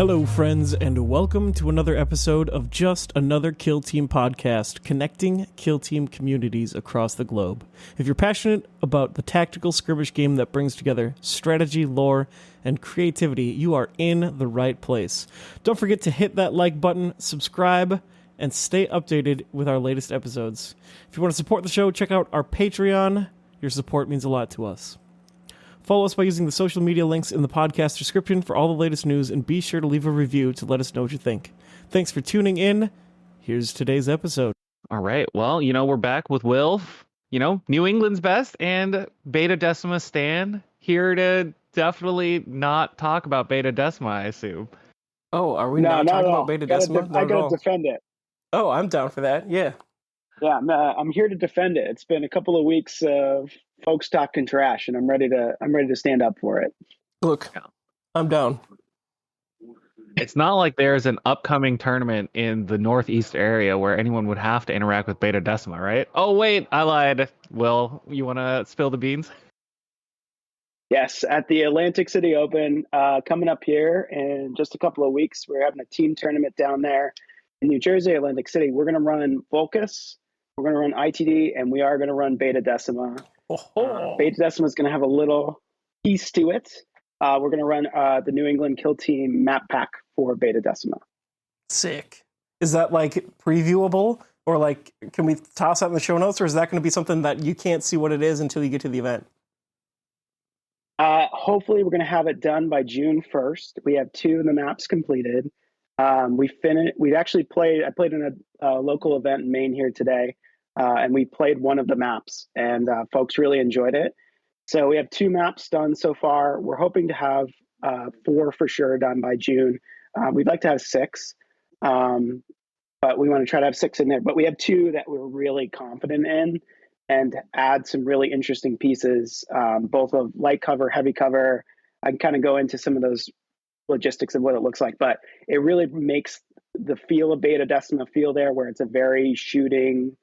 Hello, friends, and welcome to another episode of Just Another Kill Team podcast, connecting kill team communities across the globe. If you're passionate about the tactical skirmish game that brings together strategy, lore, and creativity, you are in the right place. Don't forget to hit that like button, subscribe, and stay updated with our latest episodes. If you want to support the show, check out our Patreon. Your support means a lot to us. Follow us by using the social media links in the podcast description for all the latest news, and be sure to leave a review to let us know what you think. Thanks for tuning in. Here's today's episode. All right. Well, we're back with Will, New England's best, and Beta Decima Stan, here to definitely not talk about Beta Decima, I assume. Oh, are we not talking about Beta Decima? I gotta defend it. Oh, I'm down for that. Yeah. Yeah, I'm here to defend it. It's been a couple of weeks of folks talking trash, and I'm ready to stand up for it. Look, I'm down. It's not like there's an upcoming tournament in the Northeast area where anyone would have to interact with Beta Decima, right? Oh, wait, I lied. Will, you want to spill the beans? Yes, at the Atlantic City Open, coming up here in just a couple of weeks, we're having a team tournament down there in New Jersey, Atlantic City. We're going to run Volcus, we're going to run ITD, and we are going to run Beta Decima. Beta Decima is going to have a little piece to it. We're going to run the New England Kill Team map pack for Beta Decima. Sick. Is that like previewable, or like can we toss that in the show notes, or is that going to be something that you can't see what it is until you get to the event? Hopefully, we're going to have it done by June 1st. We have 2 of the maps completed. We actually played. I played in a local event in Maine here today, and we played one of the maps, and folks really enjoyed it. So we have 2 maps done so far. We're hoping to have 4 for sure done by June. We'd like to have 6, but we want to try to have 6 in there. But we have 2 that we're really confident in, and add some really interesting pieces, both of light cover, heavy cover. I can kind of go into some of those logistics of what it looks like, but it really makes the feel of Beta Decima feel there, where it's a very shooting,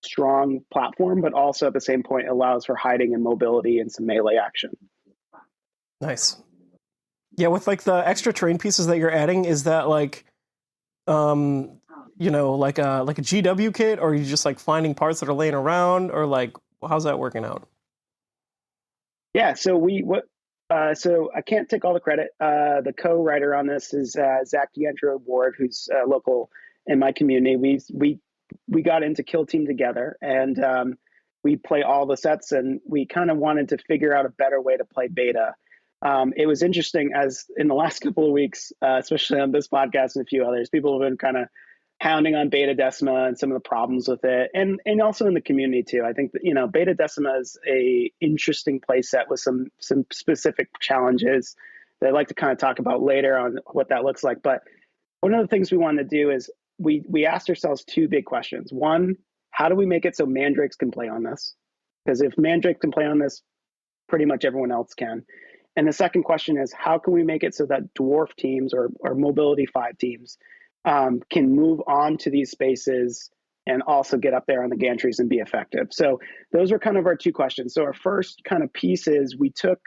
strong platform, but also at the same point allows for hiding and mobility and some melee action. Nice. Yeah, with like the extra terrain pieces that you're adding, is that like like a GW kit, or are you just like finding parts that are laying around, or like how's that working out? Yeah, so so I can't take all the credit. The co-writer on this is Zach D'Andro Ward, who's local in my community. We got into Kill Team together, and we play all the sets, and we kind of wanted to figure out a better way to play Beta. It was interesting, as in the last couple of weeks, especially on this podcast and a few others, people have been kind of hounding on Beta Decima and some of the problems with it, and also in the community too. I think that Beta Decima is a interesting play set with some specific challenges that I'd like to kind of talk about later on what that looks like. But one of the things we wanted to do is we asked ourselves 2 big questions. One, how do we make it so mandrakes can play on this? Because if mandrake can play on this, pretty much everyone else can. And the second question is, how can we make it so that dwarf teams or mobility 5 teams can move on to these spaces and also get up there on the gantries and be effective? So those are kind of our 2 questions. So our first kind of piece is we took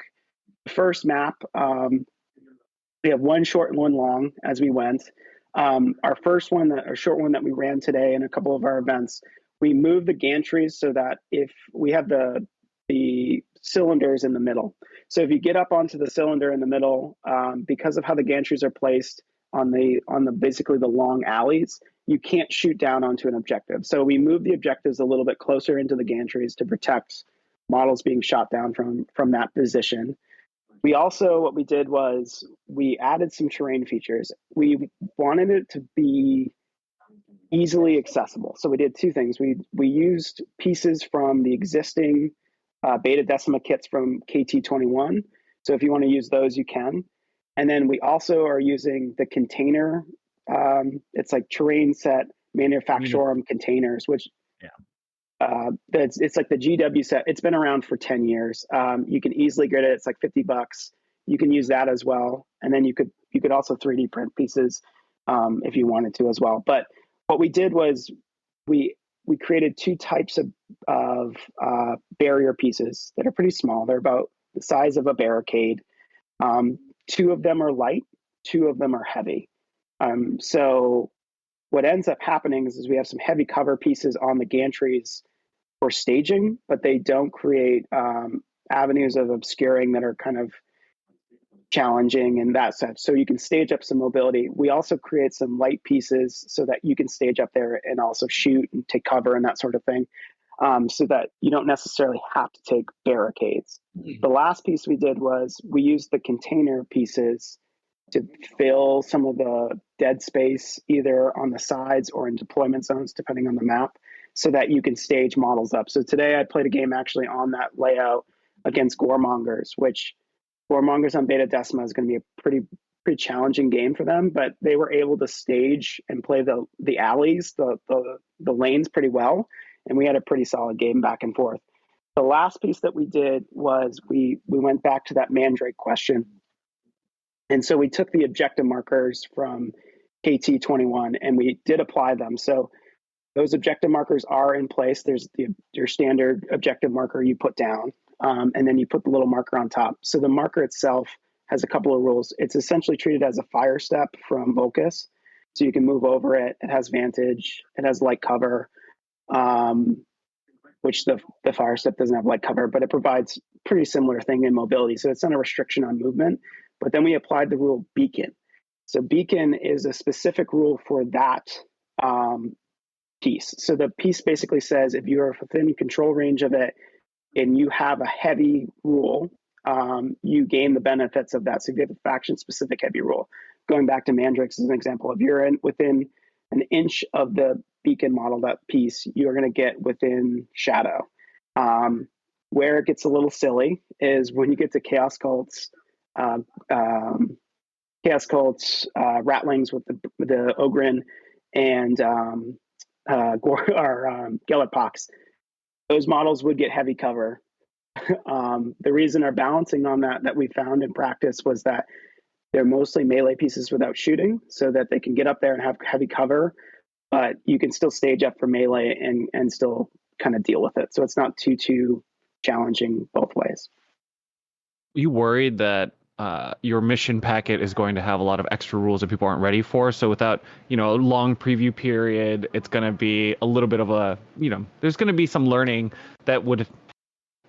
the first map. We have 1 short and 1 long as we went. Our first one, our short one that we ran today in a couple of our events, we moved the gantries so that if we have the cylinders in the middle. So if you get up onto the cylinder in the middle, because of how the gantries are placed on the basically the long alleys, you can't shoot down onto an objective. So we moved the objectives a little bit closer into the gantries to protect models being shot down from that position. We also, what we did was we added some terrain features. We wanted it to be easily accessible. So we did 2 things. We used pieces from the existing Beta Decima kits from KT21. So if you want to use those, you can. And then we also are using the container. It's like terrain set manufactorum containers, which it's like the GW set. It's been around for 10 years. You can easily get it. It's like $50. You can use that as well. And then you could also 3D print pieces if you wanted to as well. But what we did was we created 2 types of barrier pieces that are pretty small. They're about the size of a barricade. 2 of them are light, 2 of them are heavy. So what ends up happening is we have some heavy cover pieces on the gantries for staging, but they don't create avenues of obscuring that are kind of challenging and that stuff. So you can stage up some mobility. We also create some light pieces so that you can stage up there and also shoot and take cover and that sort of thing, so that you don't necessarily have to take barricades. The last piece we did was we used the container pieces to fill some of the dead space either on the sides or in deployment zones, depending on the map, so that you can stage models up. So today I played a game actually on that layout against Goremongers, which Warmongers on Beta Decima is going to be a pretty challenging game for them, but they were able to stage and play the alleys, the lanes pretty well, and we had a pretty solid game back and forth. The last piece that we did was we went back to that Mandrake question, and so we took the objective markers from KT21 and we did apply them. So those objective markers are in place. There's your standard objective marker you put down. And then you put the little marker on top. So the marker itself has a couple of rules. It's essentially treated as a fire step from Vocus. So you can move over it. It has vantage. It has light cover, which the fire step doesn't have light cover, but it provides pretty similar thing in mobility. So it's not a restriction on movement. But then we applied the rule beacon. So beacon is a specific rule for that piece. So the piece basically says if you are within control range of it, and you have a heavy rule, you gain the benefits of that. So if you have a faction-specific heavy rule, going back to Mandrakes as an example, if you're within an inch of the beacon model, that piece, you're going to get within shadow. Where it gets a little silly is when you get to Chaos Cults, Ratlings with the Ogren and Gellerpox. Those models would get heavy cover. The reason our balancing on that we found in practice was that they're mostly melee pieces without shooting, so that they can get up there and have heavy cover, but you can still stage up for melee and still kind of deal with it. So it's not too challenging both ways. Are you worried that your mission packet is going to have a lot of extra rules that people aren't ready for? So without, a long preview period, it's going to be a little bit of a, there's going to be some learning that would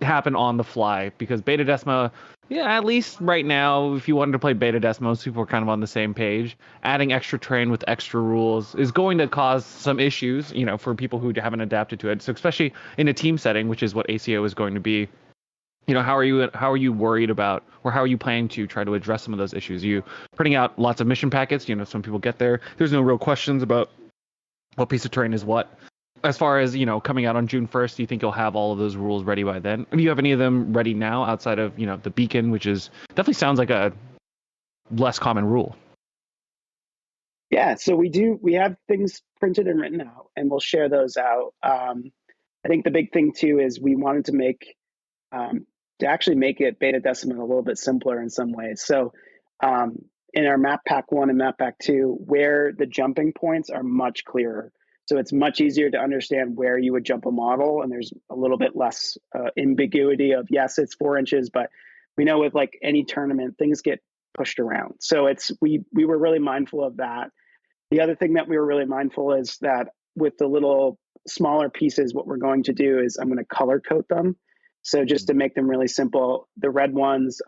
happen on the fly, because Beta Decima, at least right now, if you wanted to play Beta Decima, most people are kind of on the same page. Adding extra terrain with extra rules is going to cause some issues, for people who haven't adapted to it. So especially in a team setting, which is what ACO is going to be. How are you worried about, or how are you planning to try to address some of those issues? Are you putting out lots of mission packets? Some people get there's no real questions about what piece of terrain is what. As far as, coming out on June 1st, do you think you'll have all of those rules ready by then? Do you have any of them ready now outside of, the beacon, which is definitely sounds like a less common rule? Yeah, so we have things printed and written out, and we'll share those out. I think the big thing too is we wanted to actually make it Beta Decima a little bit simpler in some ways. So in our map pack 1 and map pack 2, where the jumping points are much clearer. So it's much easier to understand where you would jump a model, and there's a little bit less ambiguity of, yes, it's 4 inches, but we know with like any tournament, things get pushed around. So we were really mindful of that. The other thing that we were really mindful is that with the little smaller pieces, what we're going to do is I'm going to color code them. So just to make them really simple, the red ones,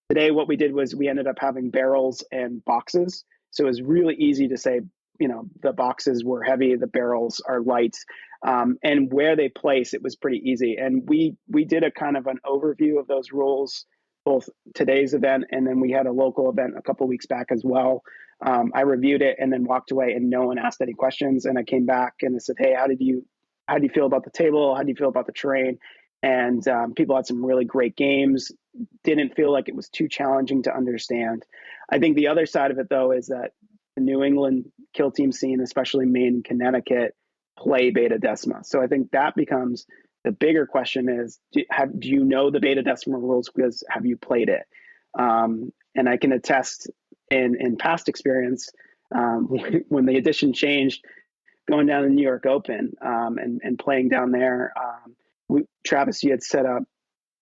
today what we did was we ended up having barrels and boxes. So it was really easy to say, the boxes were heavy, the barrels are light, and where they place, it was pretty easy. And we did a kind of an overview of those rules, both today's event, and then we had a local event a couple of weeks back as well. I reviewed it and then walked away, and no one asked any questions. And I came back and I said, hey, how do you feel about the table? How do you feel about the terrain? And people had some really great games. Didn't feel like it was too challenging to understand. I think the other side of it, though, is that the New England kill team scene, especially Maine and Connecticut, play Beta Decima. So I think that becomes the bigger question is, do you know the Beta Decima rules, because have you played it? And I can attest in past experience, when the edition changed, going down to the New York Open and playing down there, Travis, you had set up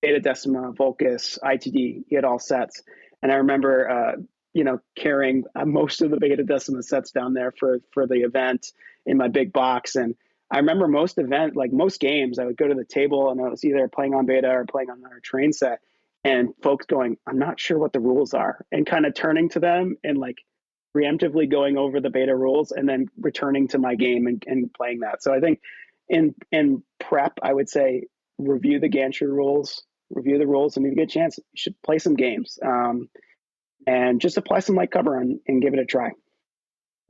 Beta Decima, Volcus, ITD, you had all sets. And I remember carrying most of the Beta Decima sets down there for the event in my big box. And I remember most games, I would go to the table and I was either playing on Beta or playing on our train set, and folks going, I'm not sure what the rules are, and kind of turning to them and like preemptively going over the Beta rules and then returning to my game and playing that. So I think in prep, I would say review the gantry rules, review the rules, and if you get a chance, you should play some games. And just apply some light cover and give it a try.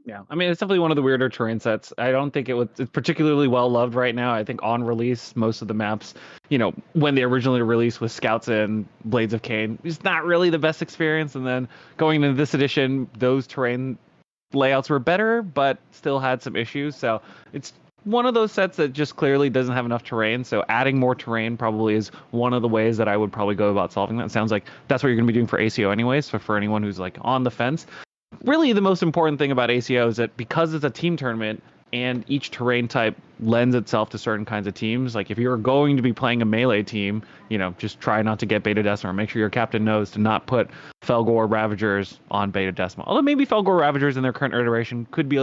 Yeah, I mean, it's definitely one of the weirder terrain sets. I don't think it's particularly well loved right now. I think on release, most of the maps, when they originally released with Scouts and Blades of Cain, it's not really the best experience. And then going into this edition, those terrain layouts were better, but still had some issues. So it's one of those sets that just clearly doesn't have enough terrain. So adding more terrain probably is one of the ways that I would probably go about solving that. It sounds like that's what you're going to be doing for ACO anyways. So for anyone who's like on the fence, really the most important thing about ACO is that because it's a team tournament and each terrain type lends itself to certain kinds of teams, like if you're going to be playing a melee team, just try not to get Beta Decima. Make sure your captain knows to not put Felgor Ravagers on Beta Decima. Although maybe Felgor Ravagers in their current iteration could be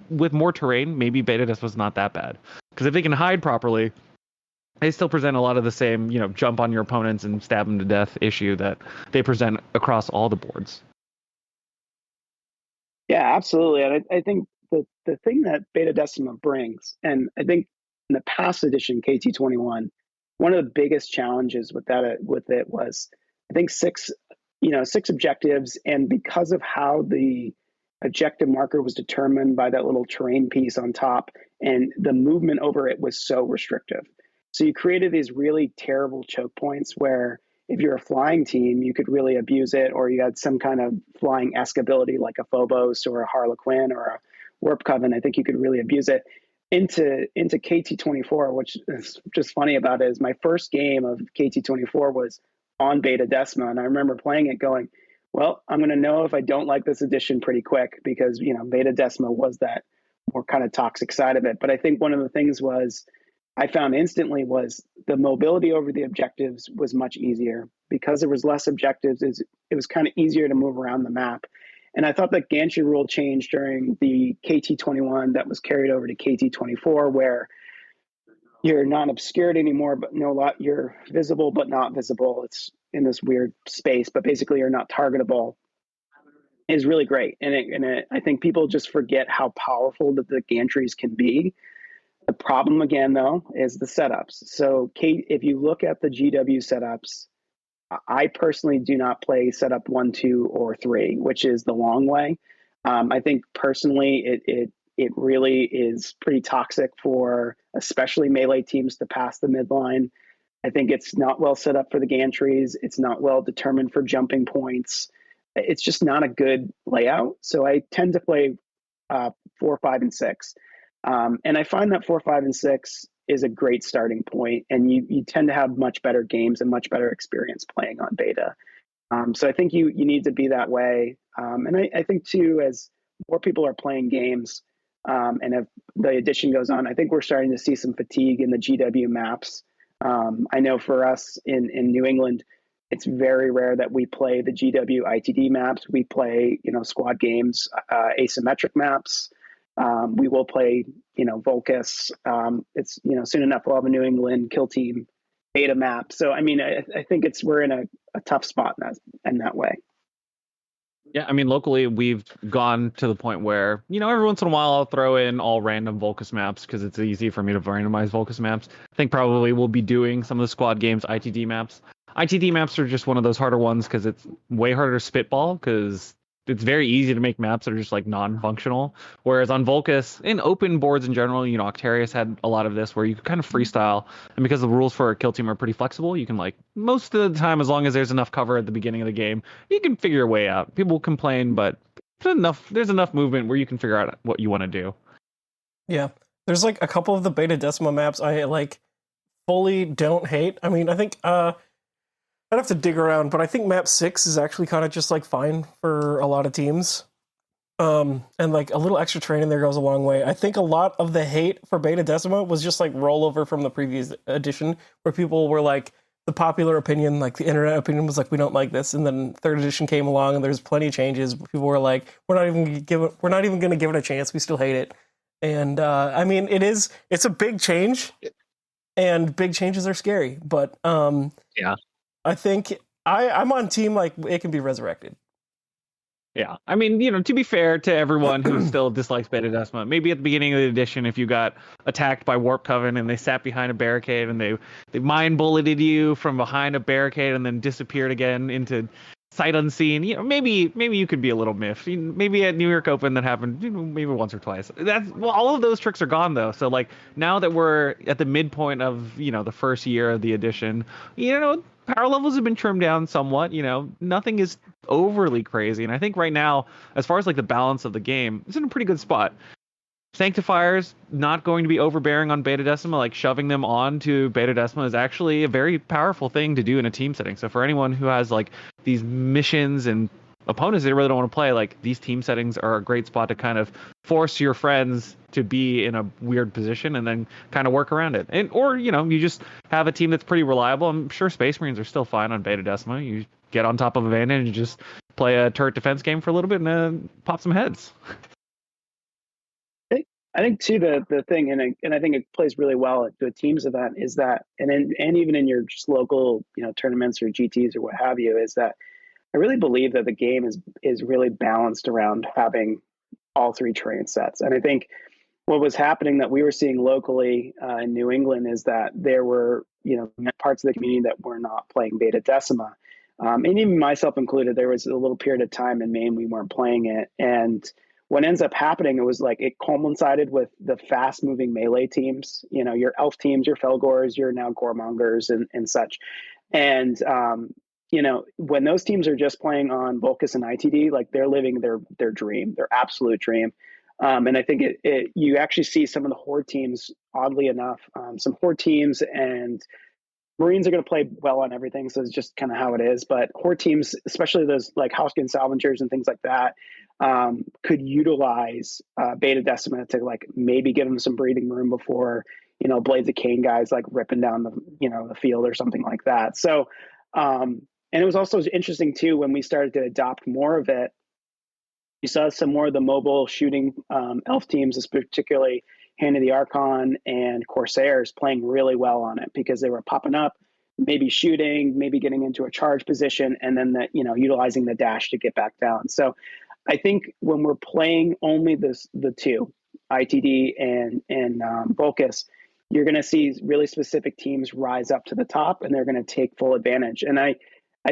with more terrain, maybe Beta Decima's not that bad. Because if they can hide properly, they still present a lot of the same, jump on your opponents and stab them to death issue that they present across all the boards. Yeah, absolutely. And I think the thing that Beta Decima brings, and I think in the past edition, KT21, one of the biggest challenges with it was, I think six objectives. And because of how the objective marker was determined by that little terrain piece on top, and the movement over it was so restrictive. So you created these really terrible choke points where if you're a flying team, you could really abuse it, or you had some kind of flying-esque ability like a Phobos or a Harlequin or a Warp Coven. I think you could really abuse it. Into KT24, which is just funny about it, is my first game of KT24 was on Beta Decima, and I remember playing it going, well, I'm going to know if I don't like this edition pretty quick, because Beta Decima was that more kind of toxic side of it. But I think one of the things I found instantly was the mobility over the objectives was much easier because there was less objectives. It was kind of easier to move around the map. And I thought that gantry rule changed during the KT21 that was carried over to KT24, where you're not obscured anymore, but you're visible but not visible. It's in this weird space, but basically you're not targetable, is really great. And I think people just forget how powerful that the gantries can be. The problem again, though, is the setups. So if you look at the GW setups, I personally do not play setup 1, 2, or 3, which is the long way. I think personally it really is pretty toxic for especially melee teams to pass the midline. I think it's not well set up for the gantries. It's not well determined for jumping points. It's just not a good layout. So I tend to play 4, 5, and 6. And I find that 4, 5, and 6 is a great starting point, and you tend to have much better games and much better experience playing on Beta. So I think you need to be that way. And I think too, as more people are playing games, and if the edition goes on, I think we're starting to see some fatigue in the GW maps. I know for us in New England, it's very rare that we play the GW ITD maps. We play, squad games, asymmetric maps. We will play, Volcus. It's, soon enough we'll have a New England kill team Beta map. So, I mean, I think we're in a tough spot in that way. Yeah, I mean, locally, we've gone to the point where, every once in a while I'll throw in all random Volcus maps because it's easy for me to randomize Volcus maps. I think probably we'll be doing some of the squad games ITD maps. ITD maps are just one of those harder ones because it's way harder to spitball because it's very easy to make maps that are just like non-functional. Whereas on Volcus, in open boards in general, Octarius had a lot of this where you could kind of freestyle. And because the rules for a kill team are pretty flexible, you can most of the time, as long as there's enough cover at the beginning of the game, you can figure your way out. People complain, but there's enough movement where you can figure out what you want to do. Yeah. There's a couple of the Beta Decima maps I fully don't hate. I mean, I think I'd have to dig around, but I think map 6 is actually kind of just fine for a lot of teams. And a little extra terrain in there goes a long way. I think a lot of the hate for Beta Decima was just rollover from the previous edition, where people were the popular opinion, like the internet opinion, was like, we don't like this, and then third edition came along, and there's plenty of changes. People were like, we're not even going to give it a chance. We still hate it, and I mean, it's a big change, and big changes are scary. But Yeah. I think I'm on team like it can be resurrected. Yeah, I mean, to be fair to everyone who still dislikes Beta Decima, maybe at the beginning of the edition, if you got attacked by Warp Coven and they sat behind a barricade and they mind bulleted you from behind a barricade and then disappeared again into sight unseen, maybe you could be a little miffed. Maybe at New York Open that happened, maybe once or twice. All of those tricks are gone though. So like now that we're at the midpoint of the first year of the edition, power levels have been trimmed down somewhat. Nothing is overly crazy, and I think right now, as far as like the balance of the game, it's in a pretty good spot. Sanctifiers not going to be overbearing on Beta Decima, like shoving them onto Beta Decima is actually a very powerful thing to do in a team setting. So for anyone who has like these missions and opponents they really don't want to play, like these team settings are a great spot to kind of force your friends to be in a weird position and then kind of work around it. Or you just have a team that's pretty reliable. I'm sure Space Marines are still fine on Beta Decima. You get on top of a Vantage and just play a turret defense game for a little bit and pop some heads. I think too the thing, and I think it plays really well to a teams event, is that, and even in your just local tournaments or GTs or what have you, is that I really believe that the game is really balanced around having all three terrain sets. And I think what was happening that we were seeing locally in New England is that there were parts of the community that were not playing Beta Decima, and even myself included. There was a little period of time in Maine we weren't playing it, and what ends up happening, it was like it coincided with the fast moving melee teams, your elf teams, your Felgors, your now Goremongers and such. And, when those teams are just playing on Volcus and ITD, like they're living their dream, their absolute dream. And I think you actually see some of the Horde teams, oddly enough, some Horde teams and Marines are going to play well on everything, so it's just kind of how it is. But Horde teams, especially those like Housekin Salvagers and things like that, could utilize Beta Decima to like maybe give them some breathing room before Blades of Cain guys like ripping down the field or something like that. So, and it was also interesting too when we started to adopt more of it. You saw some more of the mobile shooting elf teams, particularly Hand of the Archon and Corsairs, playing really well on it because they were popping up, maybe shooting, maybe getting into a charge position, and then utilizing the dash to get back down. So I think when we're playing only the two, ITD and Volcus, you're going to see really specific teams rise up to the top, and they're going to take full advantage. And I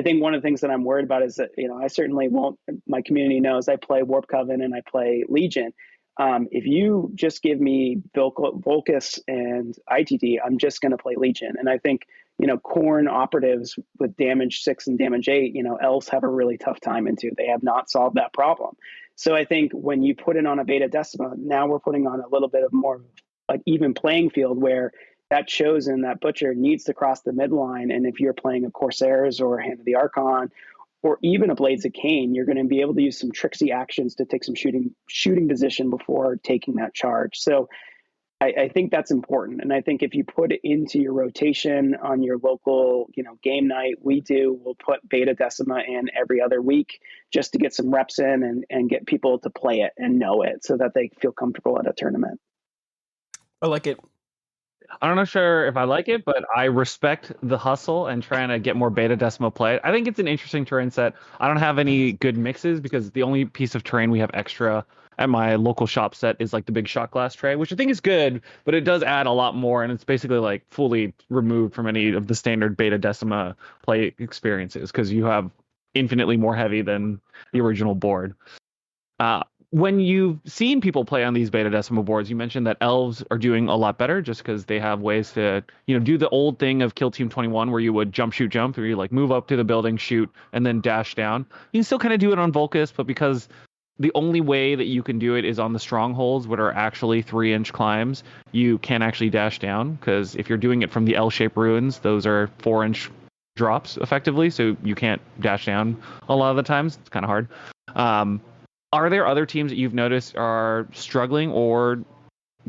think one of the things that I'm worried about is that I certainly won't. My community knows I play Warp Coven and I play Legion. If you just give me Volcus and ITD, I'm just going to play Legion. And I think, Khorne operatives with damage 6 and damage 8, elves have a really tough time into. They have not solved that problem. So I think when you put it on a Beta Decima, now we're putting on a little bit of more like even playing field where that Chosen, that Butcher needs to cross the midline. And if you're playing a Corsairs or a Hand of the Archon, or even a Blades of Cain, you're going to be able to use some tricksy actions to take some shooting position before taking that charge. So I think that's important. And I think if you put it into your rotation on your local, game night, we'll put Beta Decima in every other week just to get some reps in and get people to play it and know it so that they feel comfortable at a tournament. I like it. I'm not sure if I like it, but I respect the hustle and trying to get more Beta Decima play. I think it's an interesting terrain set. I don't have any good mixes because the only piece of terrain we have extra at my local shop set is like the big shot glass tray, which I think is good, but it does add a lot more, and it's basically like fully removed from any of the standard Beta Decima play experiences because you have infinitely more heavy than the original board. When you've seen people play on these Beta Decima boards, you mentioned that elves are doing a lot better just because they have ways to, do the old thing of Kill Team 21 where you would jump, shoot, jump, where you like move up to the building, shoot, and then dash down. You can still kind of do it on Volcus, but because the only way that you can do it is on the strongholds, which are actually 3-inch climbs, you can't actually dash down because if you're doing it from the L-shaped ruins, those are 4-inch drops effectively, so you can't dash down a lot of the times. It's kind of hard. Are there other teams that you've noticed are struggling or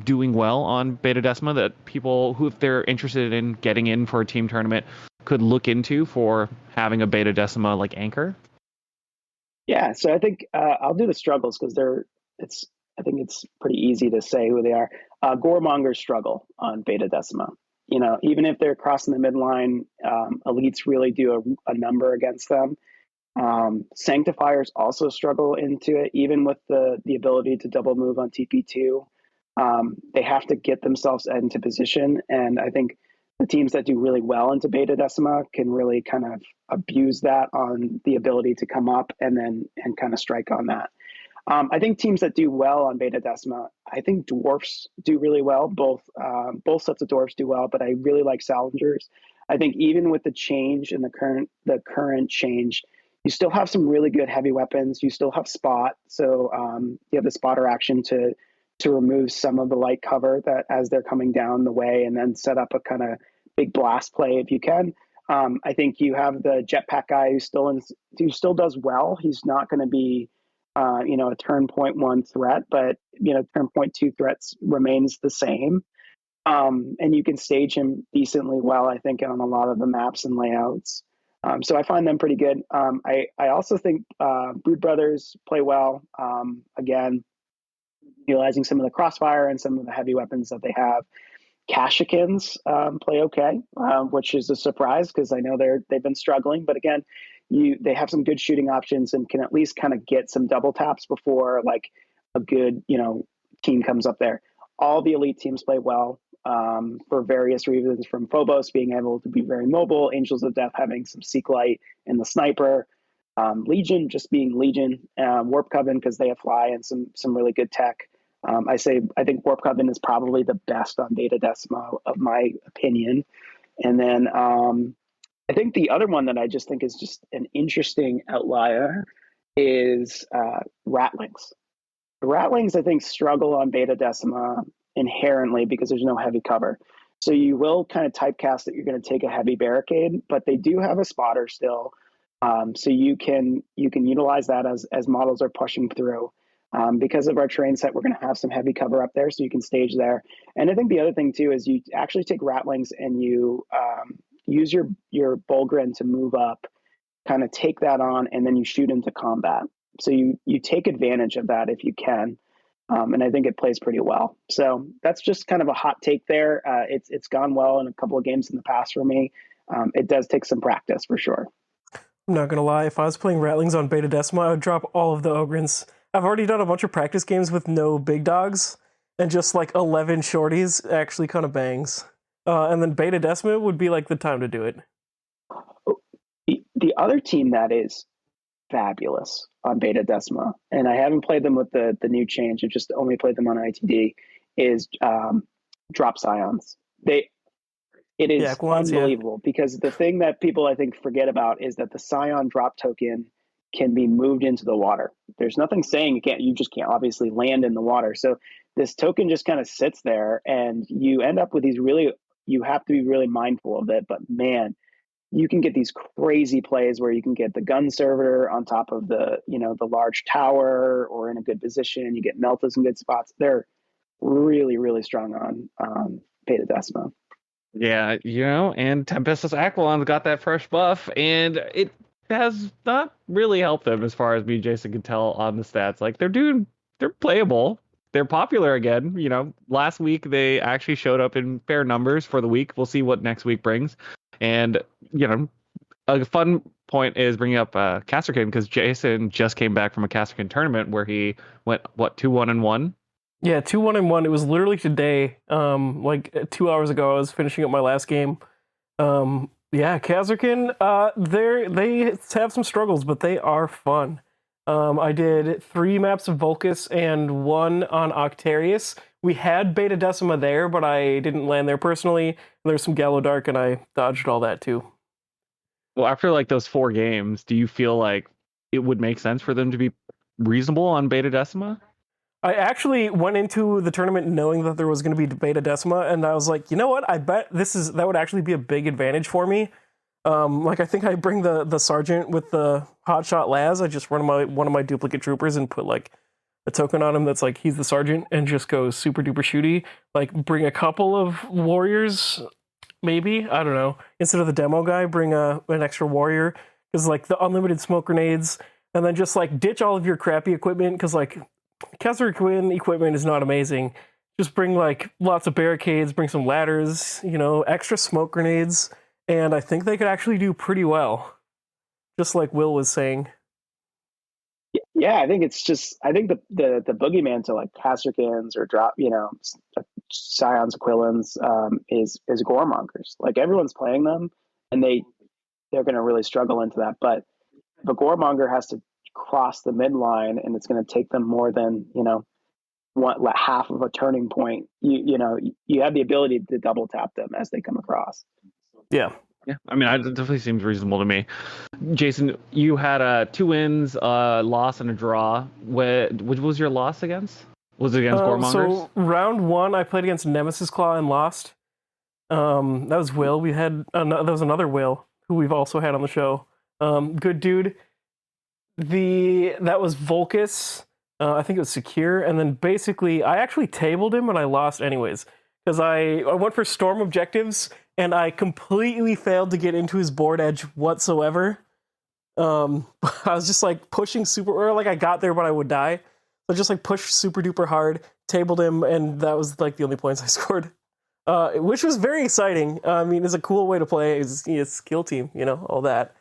doing well on Beta Decima that people who, if they're interested in getting in for a team tournament, could look into for having a Beta Decima like anchor? Yeah, so I think I'll do the struggles because I think it's pretty easy to say who they are. Goremongers struggle on Beta Decima. Even if they're crossing the midline, elites really do a number against them. Sanctifiers also struggle into it, even with the ability to double move on TP2. They have to get themselves into position, and I think the teams that do really well into Beta Decima can really kind of abuse that on the ability to come up and kind of strike on that. I think teams that do well on Beta Decima, I think dwarfs do really well. Both sets of dwarfs do well, but I really like salvagers. I think even with the change in the current change, you still have some really good heavy weapons. You still have spot, so you have the spotter action to remove some of the light cover that as they're coming down the way, and then set up a kind of big blast play if you can. I think you have the jetpack guy who still does well. He's not going to be a turn point 1 threat, but turn point 2 threats remains the same. And you can stage him decently well, I think, on a lot of the maps and layouts. So I find them pretty good. I also think Brood Brothers play well. Again, utilizing some of the crossfire and some of the heavy weapons that they have. Kashikins play okay, which is a surprise because I know they've been struggling. But again, they have some good shooting options and can at least kind of get some double taps before like a good team comes up there. All the elite teams play well for various reasons, from Phobos being able to be very mobile, Angels of Death having some Seek Light and the Sniper, Legion just being Legion, Warp Coven because they have fly and some really good tech. I think Warp Coven is probably the best on Beta Decima of my opinion. And then I think the other one that I just think is just an interesting outlier is Ratlings. The Ratlings, I think, struggle on Beta Decima inherently because there's no heavy cover. So you will kind of typecast that you're going to take a heavy barricade, but they do have a spotter still. So you can utilize that as models are pushing through. Because of our terrain set, we're going to have some heavy cover up there, so you can stage there. And I think the other thing too is you actually take Ratlings and you use your Bulgrin to move up, kind of take that on, and then you shoot into combat. So you take advantage of that if you can, and I think it plays pretty well. So that's just kind of a hot take there. It's gone well in a couple of games in the past for me. It does take some practice for sure. I'm not gonna lie, if I was playing Ratlings on Beta Decima, I would drop all of the Ogrins. I've already done a bunch of practice games with no big dogs, and just like 11 shorties actually kind of bangs. And then Beta Decima would be like the time to do it. The other team that is fabulous on Beta Decima, and I haven't played them with the new change, I've just only played them on ITD, is Drop Scions. It is unbelievable because the thing that people I think forget about is that the Scion drop token can be moved into the water. There's nothing saying you just can't obviously land in the water. So this token just kind of sits there and you end up with you have to be really mindful of it, but man, you can get these crazy plays where you can get the gun servitor on top of the large tower or in a good position. You get Meltas in good spots. They're really, really strong on Beta Decima. Yeah, and Tempestus Aquilon's got that fresh buff, and it has not really helped them as far as me and Jason can tell on the stats. Like they're playable. They're popular again. Last week they actually showed up in fair numbers for the week. We'll see what next week brings. And, a fun point is bringing up Casterkin because Jason just came back from a Casterkin tournament where he went, 2-1-1? Yeah, 2-1-1. It was literally today, like 2 hours ago. I was finishing up my last game. Yeah, Kazarkin, they have some struggles, but they are fun. I did 3 maps of Volcus and 1 on Octarius. We had Beta Decima there, but I didn't land there personally. There's some Gallo Dark, and I dodged all that too. Well, after like those 4 games, do you feel like it would make sense for them to be reasonable on Beta Decima? I actually went into the tournament knowing that there was going to be Beta Decima, and I was like, you know what? I bet that would actually be a big advantage for me. I think I bring the sergeant with the hotshot las. I just run one of my duplicate troopers and put like a token on him that's like he's the sergeant and just goes super duper shooty. Like bring a couple of warriors maybe, I don't know, instead of the demo guy, bring an extra warrior, because like the unlimited smoke grenades, and then just like ditch all of your crappy equipment, because like Kesselquin equipment is not amazing. Just bring like lots of barricades, bring some ladders, extra smoke grenades, and I think they could actually do pretty well, just like Will was saying. Yeah, I think the boogeyman to like Casterkins or drop, Scions, Aquilins, is Goremongers. Like everyone's playing them, and they're going to really struggle into that. But the Goremonger has to cross the midline, and it's going to take them more than half of a turning point. You have the ability to double tap them as they come across. Yeah. Yeah, I mean, it definitely seems reasonable to me. Jason, you had 2 wins, loss, and a draw. Which was your loss against? Was it against Goremongers? So round 1, I played against Nemesis Claw and lost. That was Will. We had that was another Will who we've also had on the show. Good dude. That was Volcus. I think it was Secure, and then basically I actually tabled him and I lost anyways because I went for storm objectives and I completely failed to get into his board edge whatsoever. I was just like pushing or like I got there but I would die. So just like pushed super duper hard, tabled him, and that was like the only points I scored. Which was very exciting. I mean, it's a cool way to play. It's kill team, all that.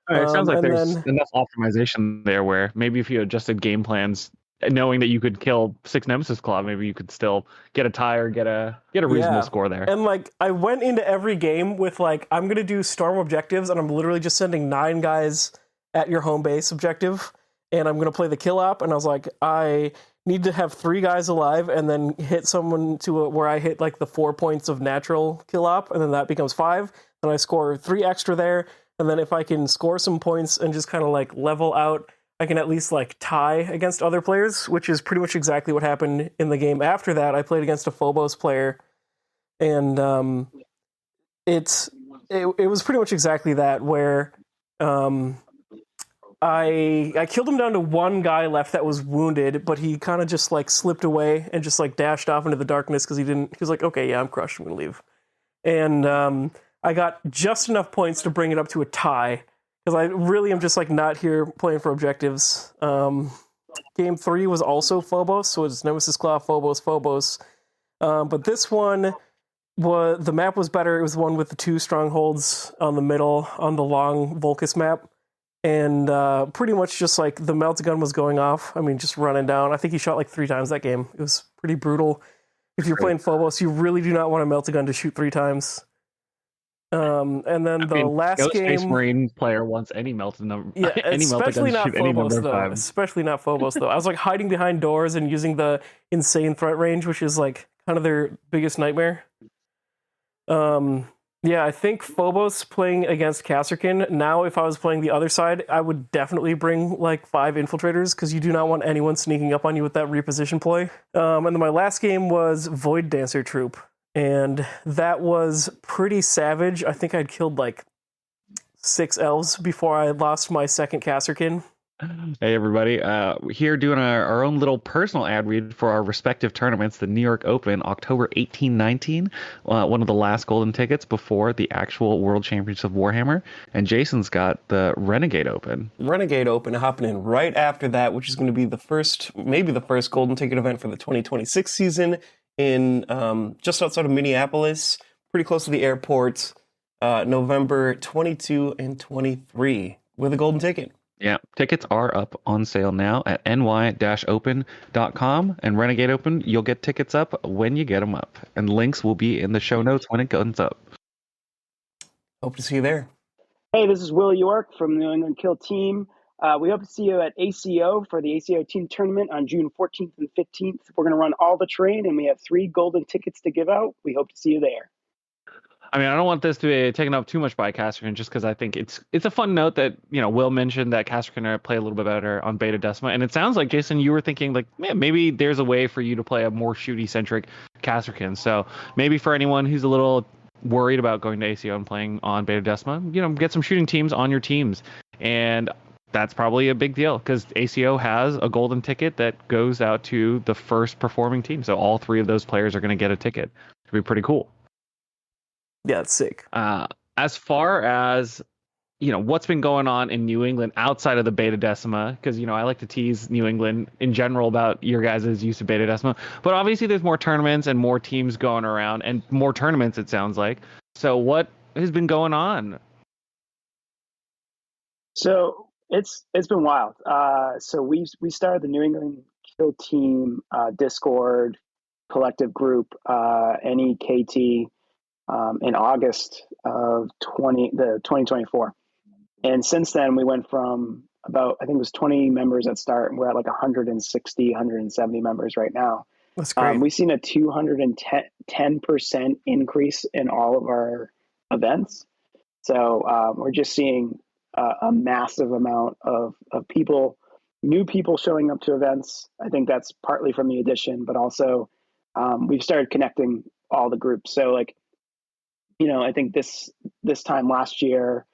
It sounds like there's enough optimization there where maybe if you adjusted game plans, knowing that you could kill 6 Nemesis Claw, maybe you could still get a tie or get a reasonable score there. And like I went into every game with like I'm gonna do storm objectives, and I'm literally just sending 9 guys at your home base objective, and I'm gonna play the kill op. And I was like, I need to have 3 guys alive, and then hit someone where I hit like the 4 points of natural kill op, and then that becomes 5. Then I score 3 extra there. And then if I can score some points and just kind of like level out, I can at least like tie against other players, which is pretty much exactly what happened in the game after that. I played against a Phobos player, and it was pretty much exactly that, where I killed him down to 1 guy left that was wounded, but he kind of just like slipped away and just like dashed off into the darkness because he was like, okay, yeah, I'm crushed, I'm gonna leave. And I got just enough points to bring it up to a tie, because I really am just like not here playing for objectives. Game 3 was also Phobos, so it's Nemesis Claw, Phobos. But this one, the map was better. It was the one with the 2 strongholds on the middle, on the long Volcus map. And pretty much just like the melt gun was going off. I mean, just running down. I think he shot like 3 times that game. It was pretty brutal. If you're playing Phobos, you really do not want a melt gun to shoot 3 times. And then last Ghost game, Space Marine player wants any melted number. yeah, any especially not Phobos though. Times. Especially not Phobos though. I was like hiding behind doors and using the insane threat range, which is like kind of their biggest nightmare. Yeah, I think Phobos playing against Kasserkin. Now, if I was playing the other side, I would definitely bring like 5 infiltrators, because you do not want anyone sneaking up on you with that reposition play. And then my last game was Void Dancer Troop, and that was pretty savage. I think I'd killed like 6 elves before I lost my second Kasserkin. Hey everybody, here doing our own little personal ad read for our respective tournaments. The New York Open, October 18-19, one of the last golden tickets before the actual World Championships of Warhammer. And Jason's got the Renegade Open. Renegade Open happening right after that, which is going to be maybe the first golden ticket event for the 2026 season in just outside of Minneapolis, pretty close to the airport, November 22 and 23 with a golden ticket. Yeah, tickets are up on sale now at ny-open.com, and Renegade Open, you'll get tickets up when you get them up. And links will be in the show notes when it comes up. Hope to see you there. Hey, this is Will York from New England Kill Team. We hope to see you at ACO for the ACO Team Tournament on June 14th and 15th. We're going to run all the terrain, and we have 3 golden tickets to give out. We hope to see you there. I mean, I don't want this to be taken up too much by Kasserkin, just because I think it's a fun note that, Will mentioned that Kasserkin play a little bit better on Beta Decima. And it sounds like, Jason, you were thinking, like, man, maybe there's a way for you to play a more shooty-centric Kasserkin. So maybe for anyone who's a little worried about going to ACO and playing on Beta Decima, get some shooting teams on your teams. And that's probably a big deal, because ACO has a golden ticket that goes out to the first performing team. So all 3 of those players are going to get a ticket. It'll be pretty cool. Yeah, it's sick. As far as what's been going on in New England outside of the Beta Decima, because I like to tease New England in general about your guys' use of Beta Decima, but obviously there's more tournaments and more teams going around and more tournaments, it sounds like. So what has been going on? So it's been wild. So we started the New England Kill Team Discord collective group, NEKT, in August of 2024. And since then, we went from about, I think it was 20 members at start, and we're at like 160, 170 members right now. That's great. We've seen a 210% increase in all of our events. So we're just seeing a massive amount of people, new people showing up to events. I think that's partly from the addition, but also we've started connecting all the groups. So like, I think this time last year,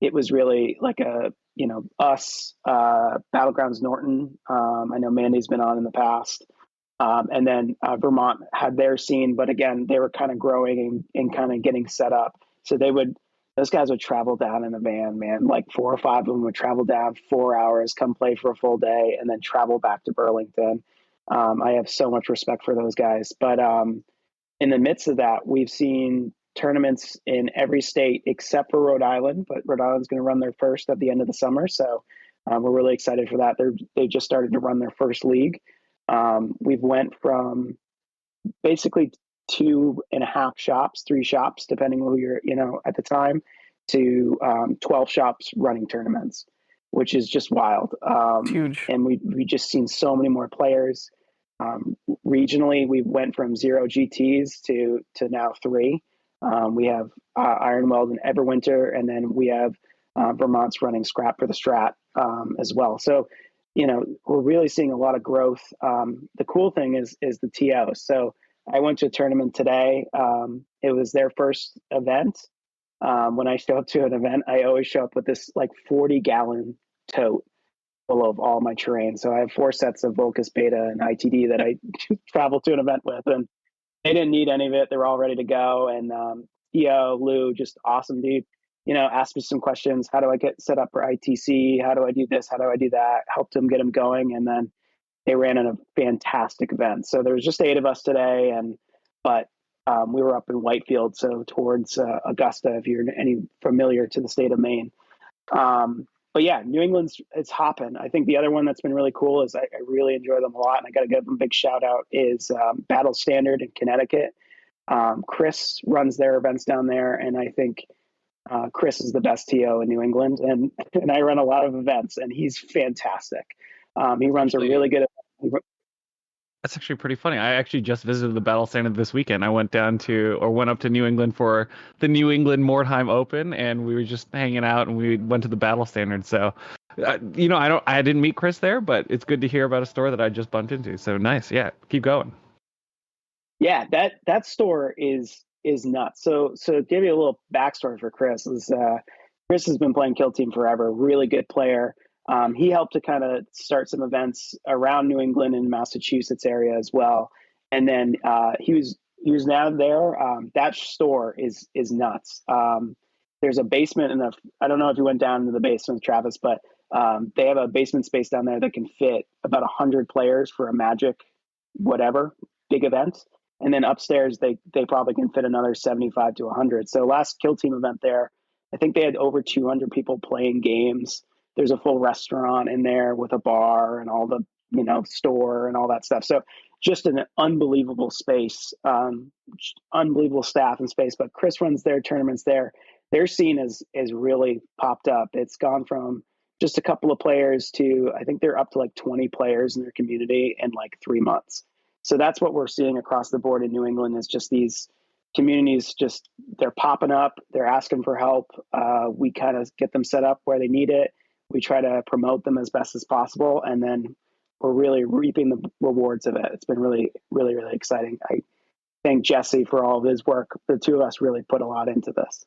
it was really like us, Battlegrounds Norton. I know Mandy's been on in the past. And then Vermont had their scene, but again, they were kind of growing and kind of getting set up. So those guys would travel down in a van, man. Like 4 or 5 of them would travel down 4 hours, come play for a full day, and then travel back to Burlington. I have so much respect for those guys. But in the midst of that, we've seen tournaments in every state except for Rhode Island, but Rhode Island's going to run their first at the end of the summer. So we're really excited for that. They just started to run their first league. We've went from basically 2.5 shops, 3 shops, depending who you're, at the time, to 12 shops running tournaments, which is just wild. Huge. And we just seen so many more players. Regionally, we went from 0 GTs to now 3. We have Ironweld and Everwinter, and then we have Vermont's running Scrap for the Strat as well. So, we're really seeing a lot of growth. The cool thing is the TO. So I went to a tournament today. It was their first event. When I show up to an event, I always show up with this like 40-gallon tote full of all my terrain. So I have 4 sets of Volcus Beta and ITD that I travel to an event with, and they didn't need any of it. They were all ready to go. And Theo, Lou, just awesome dude. Asked me some questions. How do I get set up for ITC? How do I do this? How do I do that? Helped them get them going. And then they ran in a fantastic event. So there was just 8 of us today. But we were up in Whitefield, so towards Augusta, if you're any familiar to the state of Maine. But yeah, New England's, it's hopping. I think the other one that's been really cool is I really enjoy them a lot, and I got to give them a big shout out, is Battle Standard in Connecticut. Chris runs their events down there, and I think Chris is the best TO in New England, and I run a lot of events, and he's fantastic. He runs a really good event. That's actually pretty funny. I actually just visited the Battle Standard this weekend. I went up to New England for the New England Mordheim Open, and we were just hanging out, and we went to the Battle Standard. So, I didn't meet Chris there, but it's good to hear about a store that I just bumped into. So nice. Yeah, keep going. Yeah, that store is nuts. So to give you a little backstory for Chris, Chris has been playing Kill Team forever. Really good player. He helped to kind of start some events around New England and Massachusetts area as well. And then he was now there. That store is nuts. There's a basement I don't know if you went down into the basement, Travis, but they have a basement space down there that can fit about 100 players for a Magic, whatever, big event. And then upstairs, they probably can fit another 75 to 100. So last Kill Team event there, I think they had over 200 people playing games. There's a full restaurant in there with a bar and all the, store and all that stuff. So just an unbelievable space, unbelievable staff and space. But Chris runs their tournaments there. Their scene is really popped up. It's gone from just a couple of players to, I think they're up to like 20 players in their community in like 3 months. So that's what we're seeing across the board in New England, is just these communities, they're popping up, they're asking for help. We kind of get them set up where they need it. We try to promote them as best as possible, and then we're really reaping the rewards of it. It's been really, really, really exciting. I thank Jesse for all of his work. The two of us really put a lot into this.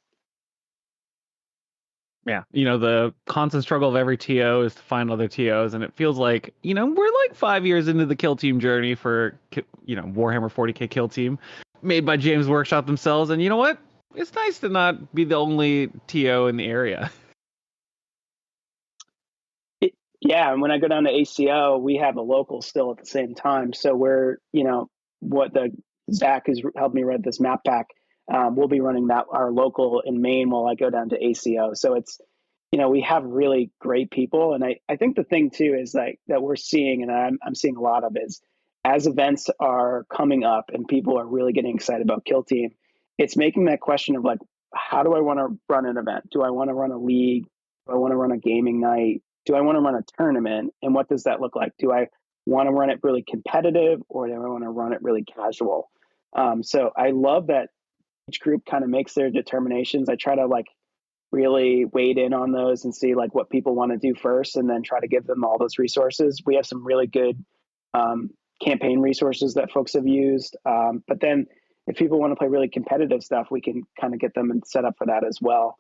Yeah, the constant struggle of every TO is to find other TOs, and it feels like, we're like 5 years into the Kill Team journey for, Warhammer 40K Kill Team, made by James Workshop themselves, and you know what? It's nice to not be the only TO in the area. Yeah, and when I go down to ACO, we have a local still at the same time. So we're, what the Zach has helped me write this map pack. We'll be running that our local in Maine while I go down to ACO. So it's, we have really great people, and I think the thing too is like that we're seeing, and I'm seeing a lot of is as events are coming up and people are really getting excited about Kill Team, it's making that question of like, how do I want to run an event? Do I want to run a league? Do I want to run a gaming night? Do I want to run a tournament? And what does that look like? Do I want to run it really competitive, or do I want to run it really casual? So I love that each group kind of makes their determinations. I try to like really wade in on those and see like what people want to do first, and then try to give them all those resources. We have some really good campaign resources that folks have used. But then if people want to play really competitive stuff, we can kind of get them and set up for that as well.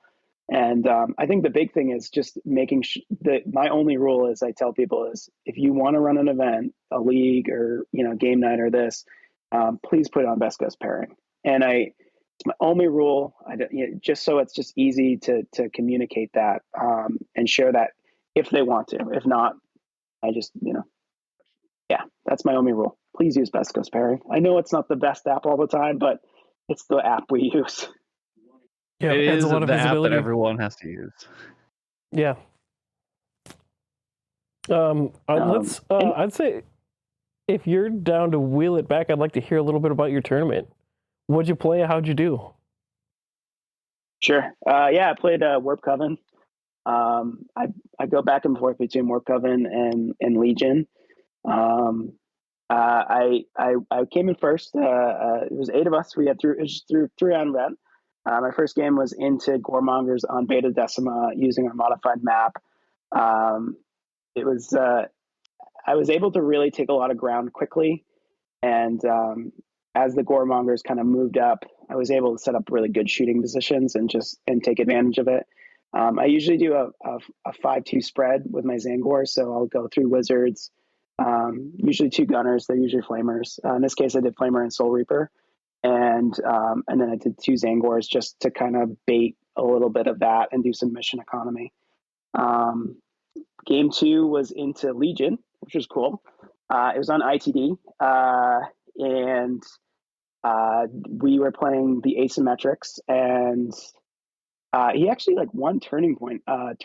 And I think the big thing is just making that my only rule is I tell people is if you want to run an event, a league or, game night or this, please put it on best coast pairing. And it's my only rule. Just so it's just easy to communicate that and share that if they want to. If not, I just, yeah, that's my only rule. Please use best coast pairing. I know it's not the best app all the time, but it's the app we use. Yeah, It adds is a lot of the app that visibility. everyone has to use. Yeah. I'd say if you're down to wheel it back, I'd like to hear a little bit about your tournament. What'd you play? How'd you do? Sure. I played Warp Coven. I go back and forth between Warp Coven and Legion. I came in first. It was 8 of us. It was through 3-round event. My first game was into Goremongers on Beta Decima using our modified map. It was I was able to really take a lot of ground quickly, and as the Goremongers kind of moved up, I was able to set up really good shooting positions and take advantage of it. I usually do a 5-2 spread with my Zangors, so I'll go 3 wizards, usually 2 gunners. They're usually flamers. In this case, I did flamer and soul reaper, and then I did 2 Zangors just to kind of bait a little bit of that and do some mission economy. Game 2 was into Legion, which was cool. It was on ITD, and we were playing the asymmetrics, and he actually like won turning point 1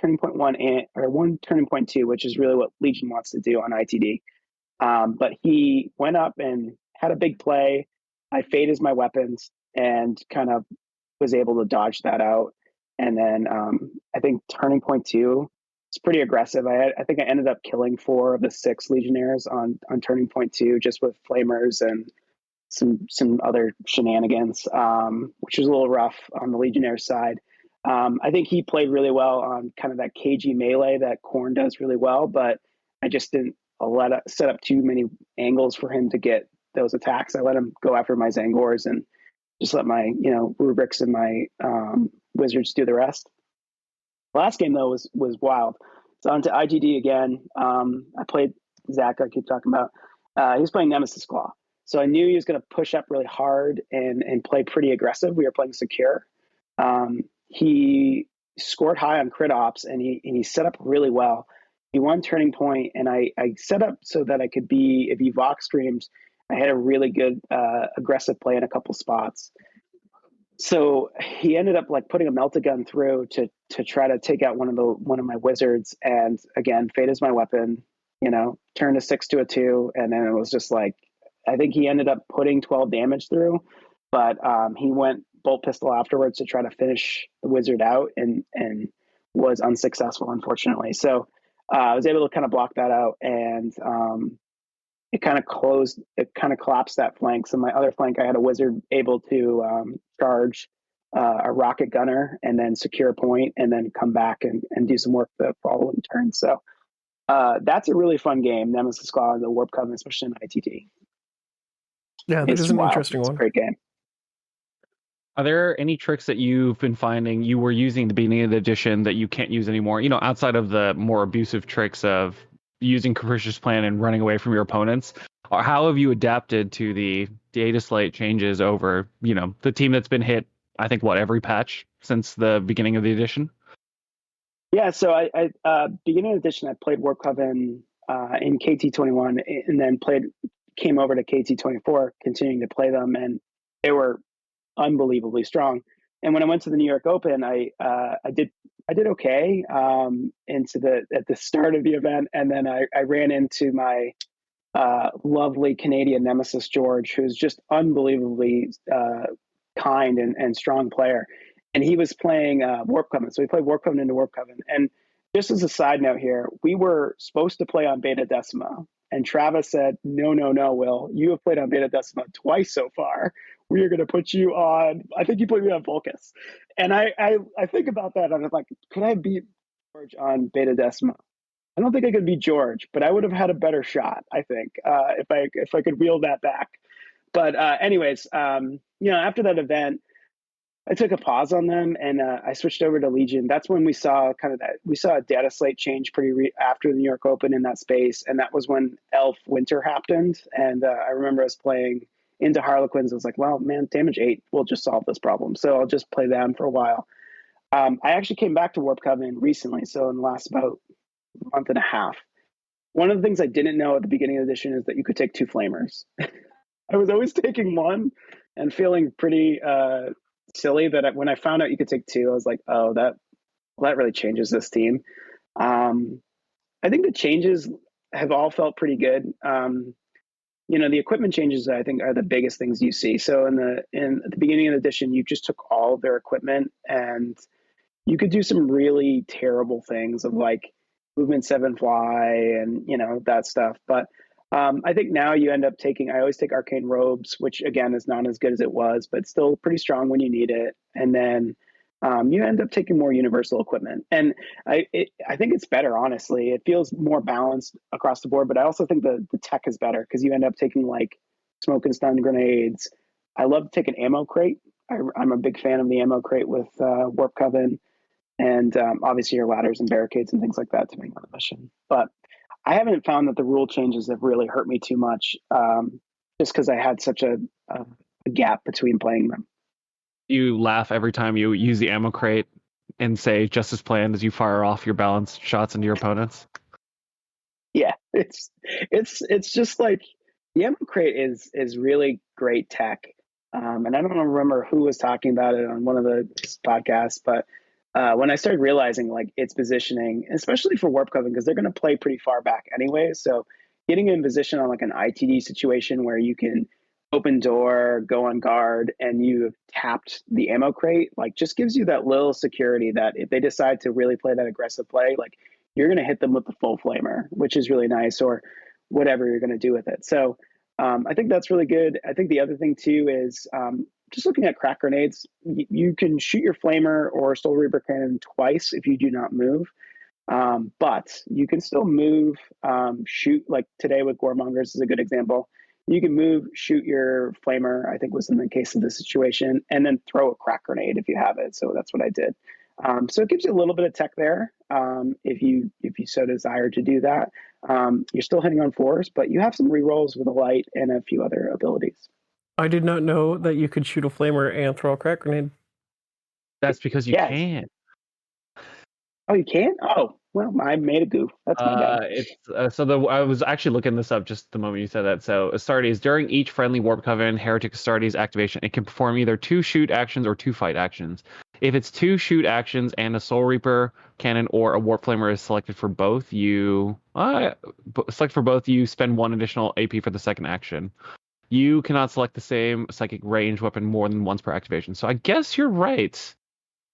or won turning point 2, which is really what Legion wants to do on ITD. But he went up and had a big play. I fade as my weapons and kind of was able to dodge that out. And then I think turning point 2 is pretty aggressive. I think I ended up killing 4 of the 6 Legionnaires on turning point 2 just with flamers and some other shenanigans, which was a little rough on the Legionnaire side. I think he played really well on kind of that cagey melee that Korn does really well, but I just didn't set up too many angles for him to get those attacks. I let him go after my Zangors and just let my rubrics and my wizards do the rest. The last game though was wild. So on to IGD again. I played Zach. I keep talking about. He was playing Nemesis Claw, so I knew he was going to push up really hard and play pretty aggressive. We were playing secure. He scored high on crit ops and he set up really well. He won turning point, and I set up so that I could be, if he Vox streams, I had a really good aggressive play in a couple spots. So he ended up like putting a melt-a-gun through to try to take out one of my wizards, and again, fate is my weapon, turned a 6 to a 2, and then it was just like, I think he ended up putting 12 damage through, but he went bolt pistol afterwards to try to finish the wizard out and was unsuccessful, unfortunately. So I was able to kind of block that out, and it kind of collapsed that flank. So my other flank, I had a wizard able to charge a rocket gunner and then secure a point and then come back and do some work the following turn. So that's a really fun game, Nemesis Claw and the Warp Coven, especially in ITT. Yeah, that is an interesting one. It's a great game. Are there any tricks that you've been finding you were using at the beginning of the edition that you can't use anymore? Outside of the more abusive tricks of using Capricious Plan and running away from your opponents, or how have you adapted to the data slate changes over, the team that's been hit I think every patch since the beginning of the edition. Yeah, so I beginning of edition, I played Warp Coven in KT21, and then came over to KT24, continuing to play them, and they were unbelievably strong. And when I went to the New York Open, I did okay at the start of the event, and then I ran into my lovely Canadian nemesis George, who's just unbelievably kind and strong player. And he was playing Warp Coven, so we played Warp Coven into Warp Coven. And just as a side note here, we were supposed to play on Beta Decima, and Travis said, "No, no, no, Will, you have played on Beta Decima twice so far. We are going to put you on." I think you put me on Volcus, and I think about that, and I'm like, could I beat George on Beta Decima? I don't think I could beat George, but I would have had a better shot, I think, if I could reel that back. But anyways, after that event, I took a pause on them, and I switched over to Legion. That's when we saw a data slate change after the New York Open in that space, and that was when Elf Winter happened. And I remember us playing into Harlequins. I was like, well, man, damage 8 will just solve this problem, so I'll just play them for a while. I actually came back to Warp Coven recently, so in the last about month and a half. One of the things I didn't know at the beginning of the edition is that you could take 2 flamers. I was always taking 1 and feeling pretty silly that when I found out you could take 2, I was like, oh, that really changes this team. I think the changes have all felt pretty good. The equipment changes I think are the biggest things you see. So at the beginning of the edition, you just took all of their equipment, and you could do some really terrible things of like movement 7 fly and that stuff. But I think now you end up I always take arcane robes, which again is not as good as it was, but still pretty strong when you need it. And then you end up taking more universal equipment, and I think it's better. Honestly, it feels more balanced across the board. But I also think the tech is better because you end up taking like smoke and stun grenades. I love to take an ammo crate. I'm a big fan of the ammo crate with Warp Coven, and obviously your ladders and barricades and things like that to make the mission. But I haven't found that the rule changes have really hurt me too much, just because I had such a gap between playing them. You laugh every time you use the ammo crate and say just as planned as you fire off your balanced shots into your opponents. Yeah, it's just like the ammo crate is really great tech. And I don't remember who was talking about it on one of the podcasts, but when I started realizing like its positioning, especially for Warp Coven, because they're going to play pretty far back anyway. So getting in position on like an ITD situation where you can open door, go on guard, and you have tapped the ammo crate, like just gives you that little security that if they decide to really play that aggressive play, like you're going to hit them with the full flamer, which is really nice, or whatever you're going to do with it. So I think that's really good. I think the other thing too is just looking at crack grenades, you can shoot your flamer or Soul Reaper cannon twice if you do not move. But you can still move, shoot, like today with Goremongers is a good example. You can move, shoot your flamer, I think was in the case of this situation, and then throw a crack grenade if you have it. So that's what I did. So it gives you a little bit of tech there if you so desire to do that. You're still hitting on 4s, but you have some rerolls with a light and a few other abilities. I did not know that you could shoot a flamer and throw a crack grenade. That's because you can. Oh, you can? Oh, well, I made a goof. That's my bad. I was actually looking this up just the moment you said that. So Astartes, during each friendly Warp Coven Heretic Astartes activation, it can perform either 2 shoot actions or 2 fight actions. If it's 2 shoot actions and a Soul Reaper cannon or a Warp Flamer is selected for both, you spend 1 additional AP for the second action. You cannot select the same psychic range weapon more than once per activation. So I guess you're right.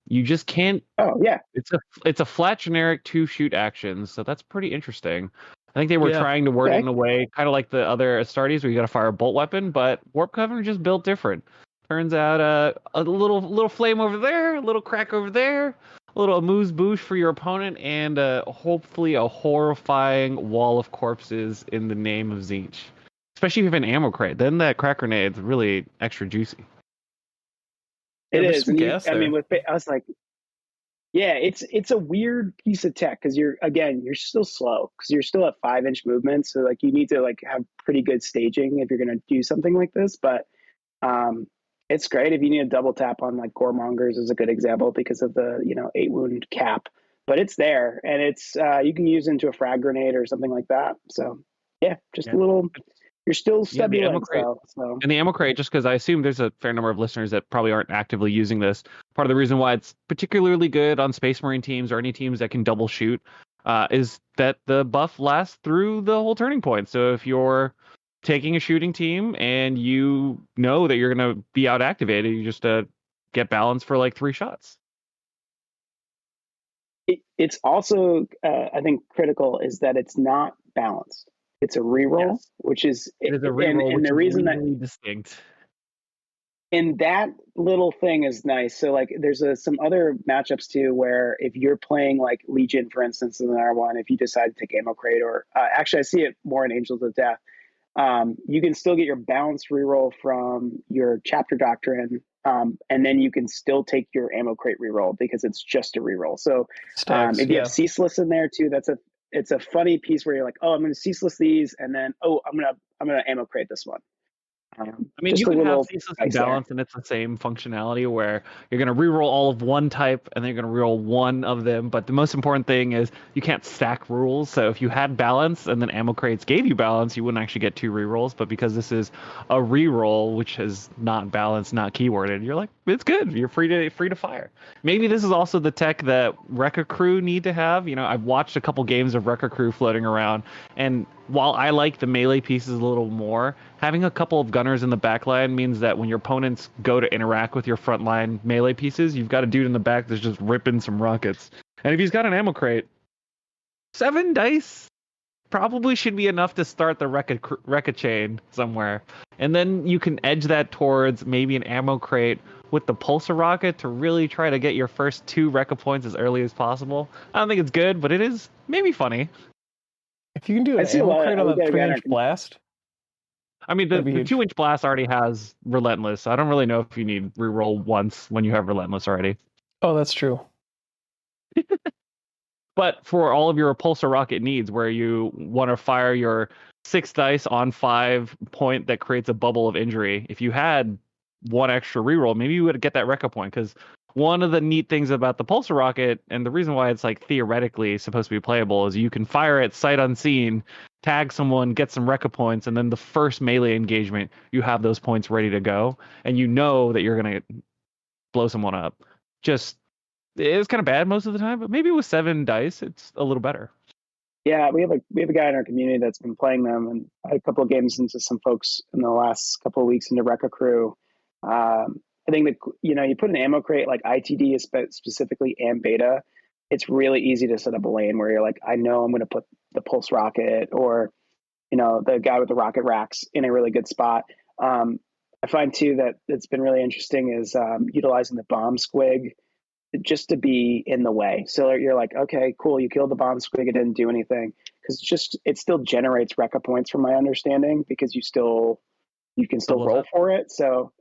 You just can't. Oh yeah, it's a flat generic 2 shoot actions, so that's pretty interesting. I think they were trying to word it in a way kind of like the other Astartes where you got to fire a bolt weapon, but Warp Coven just built different. Turns out a little flame over there, a little crack over there, a little amuse bouche for your opponent, and hopefully a horrifying wall of corpses in the name of Tzeentch. Especially if you have an ammo crate, then that crack grenade's really extra juicy. It is. And I was like, yeah, it's a weird piece of tech because you're still slow because you're still at 5-inch movements. So like you need to like have pretty good staging if you're going to do something like this. But It's great if you need a double tap on like Goremongers is a good example because of the 8 wound cap. But it's there, and it's you can use into a frag grenade or something like that. So yeah, just a little. You're still stubbing the ammo legs, crate, though. So. and the ammo crate, just because I assume there's a fair number of listeners that probably aren't actively using this. Part of the reason why it's particularly good on Space Marine teams or any teams that can double shoot is that the buff lasts through the whole turning point. So if you're taking a shooting team and you know that you're going to be out activated, you just get balance for like 3 shots. It's also, I think, critical is that it's not balanced. It's a reroll, which is it is a reroll, and which the is reason really distinct. And that little thing is nice. So like, there's some other matchups too, where if you're playing like Legion, for instance, in the R1, if you decide to take Ammo Crate, or actually I see it more in Angels of Death, you can still get your balanced reroll from your Chapter Doctrine, and then you can still take your Ammo Crate reroll because it's just a reroll. So if you have Ceaseless in there too, it's a funny piece where you're like, oh, I'm going to Ceaseless these, and then I'm gonna Ammo Crate this one. I mean, you can have Ceaseless and Balance, and it's the same functionality where you're going to reroll all of one type, and then you're going to reroll one of them. But the most important thing is you can't stack rules. So if you had Balance and then Ammo Crates gave you Balance, you wouldn't actually get 2 rerolls. But because this is a reroll, which is not balanced, not keyworded, you're like, it's good. You're free to fire. Maybe this is also the tech that Rekka Crew need to have. I've watched a couple games of Rekka Crew floating around, and while I like the melee pieces a little more, having a couple of gunners in the back line means that when your opponents go to interact with your frontline melee pieces, you've got a dude in the back that's just ripping some rockets. And if he's got an ammo crate, 7 dice probably should be enough to start the Rekka chain somewhere. And then you can edge that towards maybe an ammo crate with the pulsar rocket to really try to get your first 2 Rekka points as early as possible. I don't think it's good, but it is maybe funny. If you can do an ammo crate on that 3-inch blast. I mean, the 2-inch blast already has Relentless. I don't really know if you need reroll once when you have Relentless already. Oh, that's true. But for all of your repulsor rocket needs, where you want to fire your 6 dice on 5 point that creates a bubble of injury, if you had 1 extra reroll, maybe you would get that Rekka point. Because one of the neat things about the pulsar rocket, and the reason why it's like theoretically supposed to be playable, is you can fire it sight unseen, tag someone, get some Rekka points, and then the first melee engagement, you have those points ready to go, and you know that you're gonna blow someone up. It's kind of bad most of the time, but maybe with 7 dice, it's a little better. Yeah, we have a guy in our community that's been playing them, and I had a couple of games into some folks in the last couple of weeks into Rekka Crew. I think that you put an ammo crate like ITD specifically and Beta. It's really easy to set up a lane where you're like, I know I'm going to put the pulse rocket or the guy with the rocket racks in a really good spot. I find too that it's been really interesting is utilizing the bomb squig just to be in the way. So you're like, okay, cool, you killed the bomb squig, it didn't do anything, because it still generates Rekka points from my understanding, because you can still roll for it. So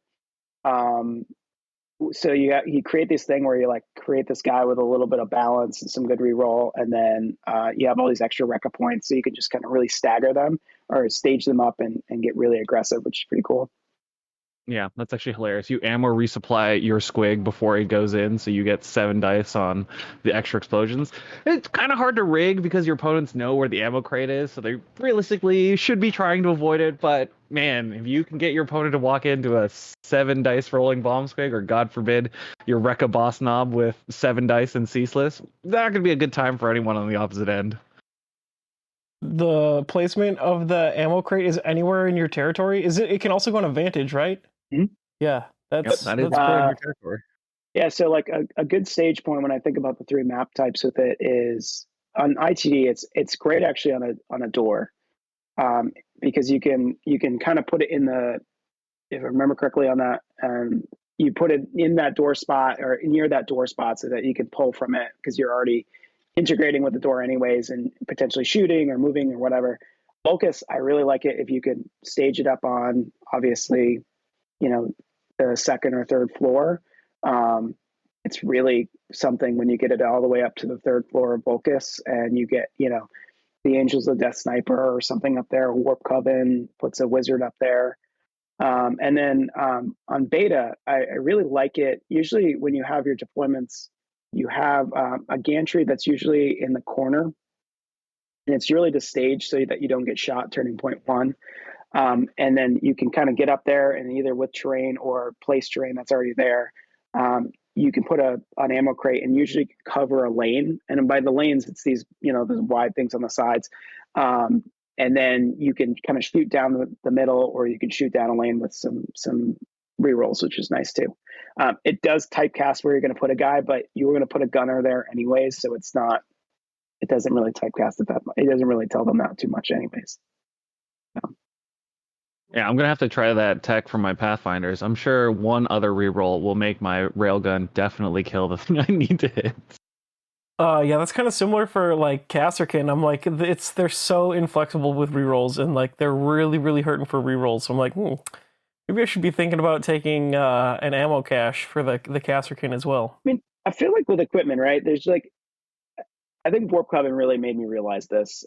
you create this thing where you like create this guy with a little bit of balance and some good reroll, and then you have all these extra Rekka points, so you can just kind of really stagger them or stage them up and get really aggressive, which is pretty cool. Yeah, that's actually hilarious. You ammo resupply your squig before it goes in, so you get 7 dice on the extra explosions. It's kind of hard to rig because your opponents know where the ammo crate is, so they realistically should be trying to avoid it. But man, if you can get your opponent to walk into a 7 dice rolling bomb squig, or God forbid, your Rekka boss knob with 7 dice and ceaseless, that could be a good time for anyone on the opposite end. The placement of the ammo crate is anywhere in your territory. It can also go on Advantage, right? Mm-hmm. Yeah, that's in your territory. Yeah, so like a good stage point when I think about the 3 map types with it is on ITD. It's great actually on a door, because you can kind of put it in if I remember correctly on that, you put it in that door spot or near that door spot so that you can pull from it, because you're already integrating with the door anyways and potentially shooting or moving or whatever. Focus, I really like it if you could stage it up on, obviously, the second or third floor. It's really something when you get it all the way up to the 3rd floor of Volcus, and you get, the Angels of Death Sniper or something up there. Warp Coven puts a wizard up there. And then on Beta, I really like it. Usually when you have your deployments, you have a gantry that's usually in the corner, and it's really the stage so that you don't get shot turning point one. And then you can kind of get up there and either with terrain or place terrain that's already there, you can put an ammo crate and usually cover a lane. And by the lanes, it's these, those wide things on the sides. And then you can kind of shoot down the middle, or you can shoot down a lane with some rerolls, which is nice too. It does typecast where you're going to put a guy, but you were going to put a gunner there anyways, so it doesn't really typecast it that much. It doesn't really tell them that too much anyways. Yeah, I'm gonna have to try that tech for my Pathfinders. I'm sure one other reroll will make my railgun definitely kill the thing I need to hit. Yeah, that's kind of similar for like Kasserkin. I'm like, they're so inflexible with rerolls, and like they're really, really hurting for rerolls. So I'm like, maybe I should be thinking about taking an ammo cache for the Kasserkin as well. I mean, I feel like with equipment, right? There's like, I think Warp Coven really made me realize this,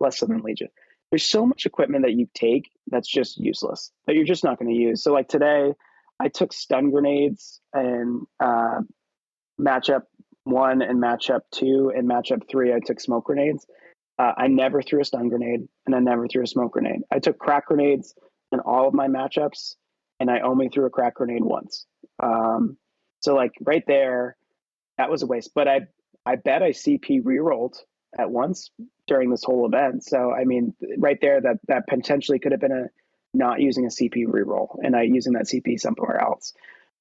less so than Legion. There's so much equipment that you take that's just useless, that you're just not going to use. So like today, I took stun grenades and matchup 1 and matchup 2 and matchup 3. I took smoke grenades. I never threw a stun grenade, and I never threw a smoke grenade. I took crack grenades in all of my matchups, and I only threw a crack grenade once. So like right there, that was a waste. But I bet I CP rerolled at once during this whole event. So I mean, right there, that potentially could have been a not using a CP reroll and I using that CP somewhere else.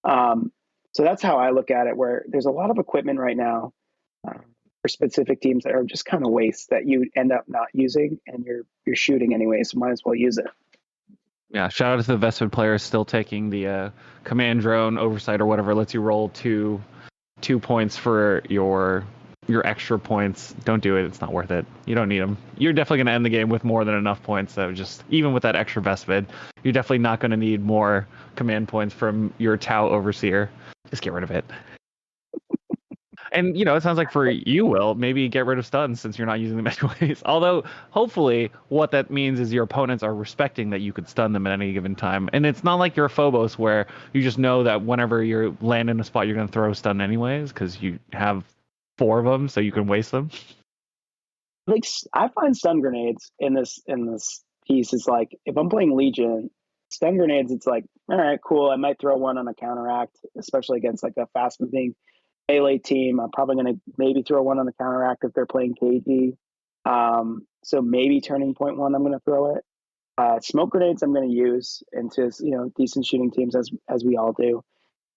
So that's how I look at it. Where there's a lot of equipment right now for specific teams that are just kind of waste that you end up not using, and you're shooting anyway, so might as well use it. Yeah, shout out to the Vested players still taking the command drone oversight or whatever lets you roll two points for your extra points. Don't do it. It's not worth it. You don't need them. You're definitely going to end the game with more than enough points. So just even with that extra Vespid, you're definitely not going to need more command points from your Tau Overseer. Just get rid of it. And, it sounds like for you, Will, maybe get rid of stuns since you're not using them anyways. Although, hopefully, what that means is your opponents are respecting that you could stun them at any given time. And it's not like you're a Phobos where you just know that whenever you land in a spot, you're going to throw a stun anyways because you have 4 of them, so you can waste them. Like, I find stun grenades in this piece is like, if I'm playing Legion, stun grenades, it's like, all right, cool. I might throw one on a counteract, especially against like a fast moving melee team. I'm probably going to maybe throw one on the counteract if they're playing KG. So maybe turning point 1, I'm going to throw it. Smoke grenades, I'm going to use into decent shooting teams as we all do.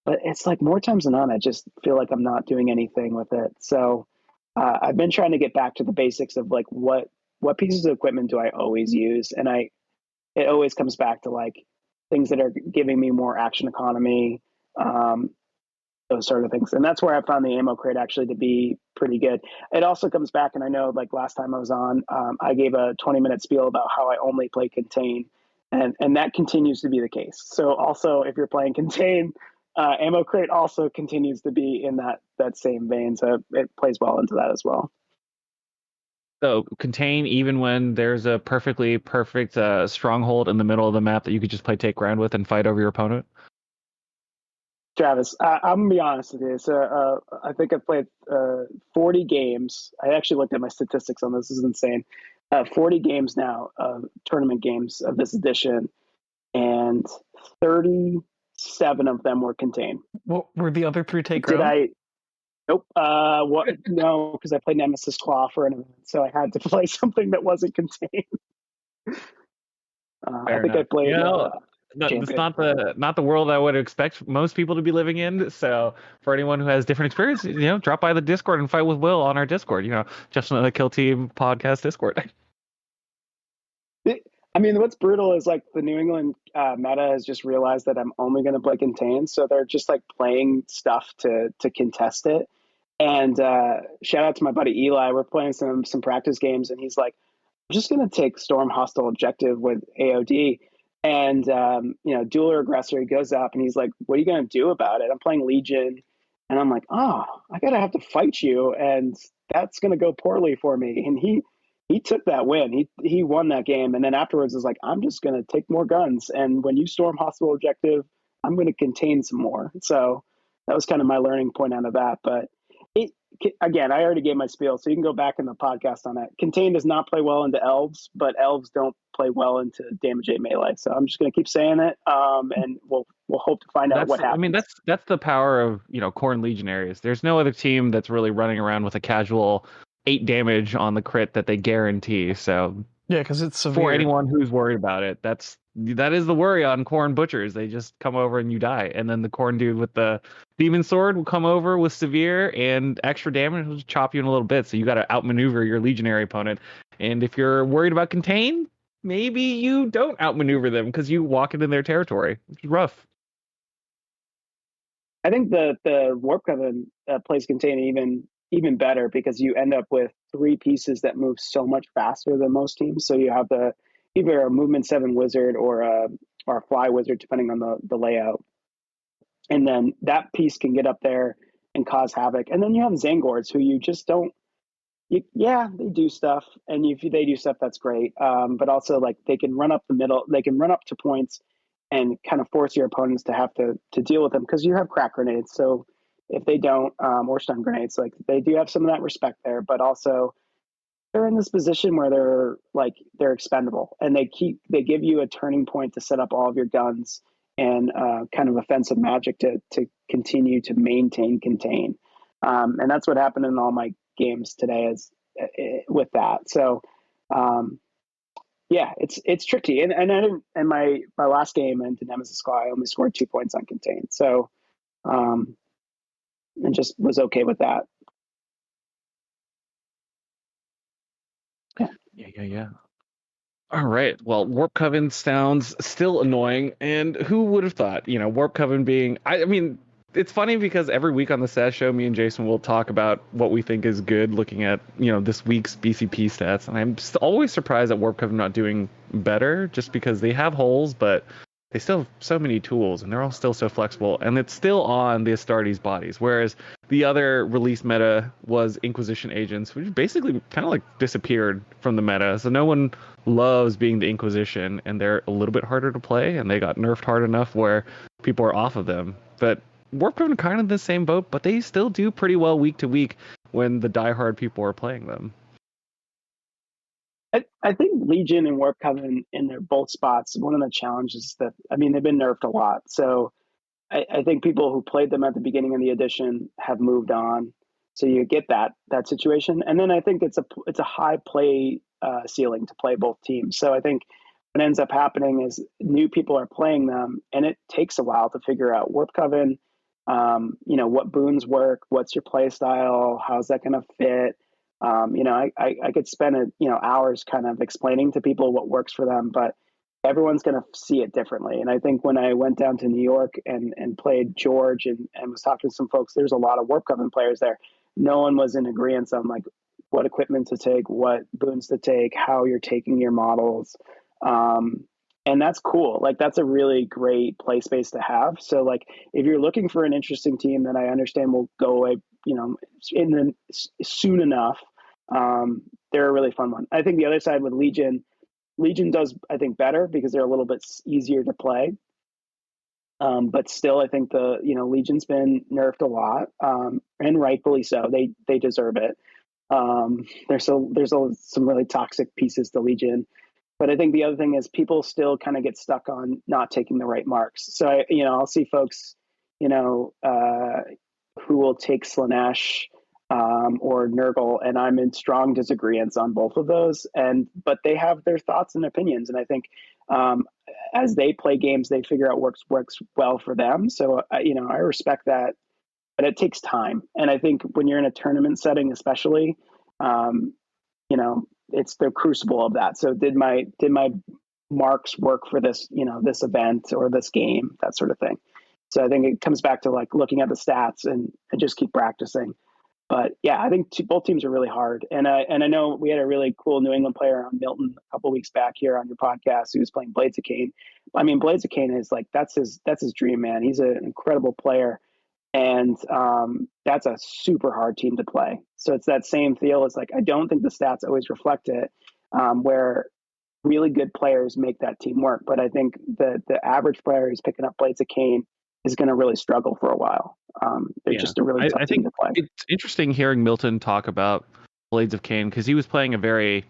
But it's like more times than not, I just feel like I'm not doing anything with it. So I've been trying to get back to the basics of like what pieces of equipment do I always use, and it always comes back to like things that are giving me more action economy. Those sort of things. And that's where I found the ammo crate actually to be pretty good. It also comes back, and I know like last time I was on, I gave a 20-minute spiel about how I only play Contain, and that continues to be the case. So also if you're playing Contain, ammo crate also continues to be in that same vein. So it plays well into that as well. So Contain, even when there's a perfect stronghold in the middle of the map that you could just play take ground with and fight over your opponent? Travis, I'm gonna be honest with you. So I think I've played 40 games. I actually looked at my statistics on this. This is insane. 40 games now, tournament games of this edition, and 37 of them were Contain. What were the other 3 take ground? Did I? Nope. What? No, because I played Nemesis Claw for an event, so I had to play something that wasn't Contain. I think I played. It's not the world I would expect most people to be living in. So for anyone who has different experience, drop by the Discord and fight with Will on our Discord. Just another Kill Team podcast Discord. I mean, what's brutal is like the New England meta has just realized that I'm only going to play Contain, so they're just like playing stuff to contest it. And shout out to my buddy Eli. We're playing some practice games, and he's like, "I'm just going to take Storm Hostile Objective with AOD." And, dueler aggressor, he goes up and he's like, "What are you going to do about it?" I'm playing Legion. And I'm like, "Oh, I got to have to fight you. And that's going to go poorly for me." And he he took that win. He won that game, and then afterwards was like, I'm just going to take more guns, and when you storm hospital objective, I'm going to contain some more. So that was kind of my learning point out of that. But it again, I already gave my spiel, so you can go back in the podcast on that. Contain does not play well into elves, but elves don't play well into damage 8 melee. So I'm just going to keep saying it, and we'll hope to find out what happens. I mean, that's the power of Khorne Legionaries. There's no other team that's really running around with a casual 8 damage on the crit that they guarantee. So yeah, because it's severe. For anyone who's worried about it, that is the worry on Khorne Butchers. They just come over and you die, and then the Khorne dude with the demon sword will come over with severe and extra damage, will just chop you in a little bit. So you got to outmaneuver your legionary opponent. And if you're worried about contain, maybe you don't outmaneuver them because you walk into their territory, which is rough. I think the Warp Coven plays contain even better because you end up with 3 pieces that move so much faster than most teams. So you have either a movement 7 wizard or a fly wizard, depending on the layout. And then that piece can get up there and cause havoc. And then you have Zangors, who you just don't. Yeah, they do stuff, and if they do stuff, that's great. But also, like, they can run up the middle, they can run up to points, and kind of force your opponents to have to deal with them because you have crack grenades. So if they don't, or stun grenades, like, they do have some of that respect there. But also, they're in this position where they're expendable, and they give you a turning point to set up all of your guns and kind of offensive magic to continue to contain. And that's what happened in all my games today with that. So yeah, it's tricky. And I didn't, in my last game into Nemesis Squad, I only scored 2 points on contain. So and just was okay with that. Yeah. All right. Well, Warp Coven sounds still annoying, and who would have thought? Warp Coven being. I mean, it's funny because every week on the SAS show, me and Jason will talk about what we think is good, looking at this week's BCP stats, and I'm always surprised at Warp Coven not doing better, just because they have holes, but they still have so many tools, and they're all still so flexible, and it's still on the Astartes bodies, whereas the other release meta was Inquisition agents, which basically kind of like disappeared from the meta. So no one loves being the Inquisition, and they're a little bit harder to play, and they got nerfed hard enough where people are off of them. But Warp Coven are kind of in the same boat, but they still do pretty well week to week when the diehard people are playing them. I think Legion and Warp Coven in their both spots, one of the challenges that, I mean, they've been nerfed a lot. So I think people who played them at the beginning of the edition have moved on. So you get that situation. And then I think it's a high play ceiling to play both teams. So I think what ends up happening is new people are playing them, and it takes a while to figure out Warp Coven, what boons work, what's your play style, how's that going to fit. I could spend hours kind of explaining to people what works for them, but everyone's going to see it differently. And I think when I went down to New York and played George and was talking to some folks, there's a lot of Warp Coven players there. No one was in agreement on like what equipment to take, what boons to take, how you're taking your models. And that's cool. Like, that's a really great play space to have. So like, if you're looking for an interesting team that I understand will go away, soon enough, they're a really fun one. I think the other side with Legion does, I think, better because they're a little bit easier to play. But still, I think Legion's been nerfed a lot, and rightfully so. They deserve it. There's some really toxic pieces to Legion, but I think the other thing is people still kind of get stuck on not taking the right marks. So I'll see folks, who will take Slanesh or Nurgle, and I'm in strong disagreements on both of those. But they have their thoughts and opinions, and I think as they play games, they figure out works well for them. So I respect that, but it takes time. And I think when you're in a tournament setting, especially, it's the crucible of that. So did my marks work for this this event or this game, that sort of thing. So I think it comes back to like looking at the stats and just keep practicing. But yeah, I think both teams are really hard. And I know we had a really cool New England player on Milton a couple of weeks back here on your podcast who was playing Blades of Cain. I mean, Blades of Cain is like, that's his dream, man. He's an incredible player. And that's a super hard team to play. So it's that same feel. It's like, I don't think the stats always reflect it, where really good players make that team work. But I think the average player who's picking up Blades of Cain is going to really struggle for a while. They're just a really tough I team think to play. it's interesting hearing Milton talk about Blades of Cain because he was playing a very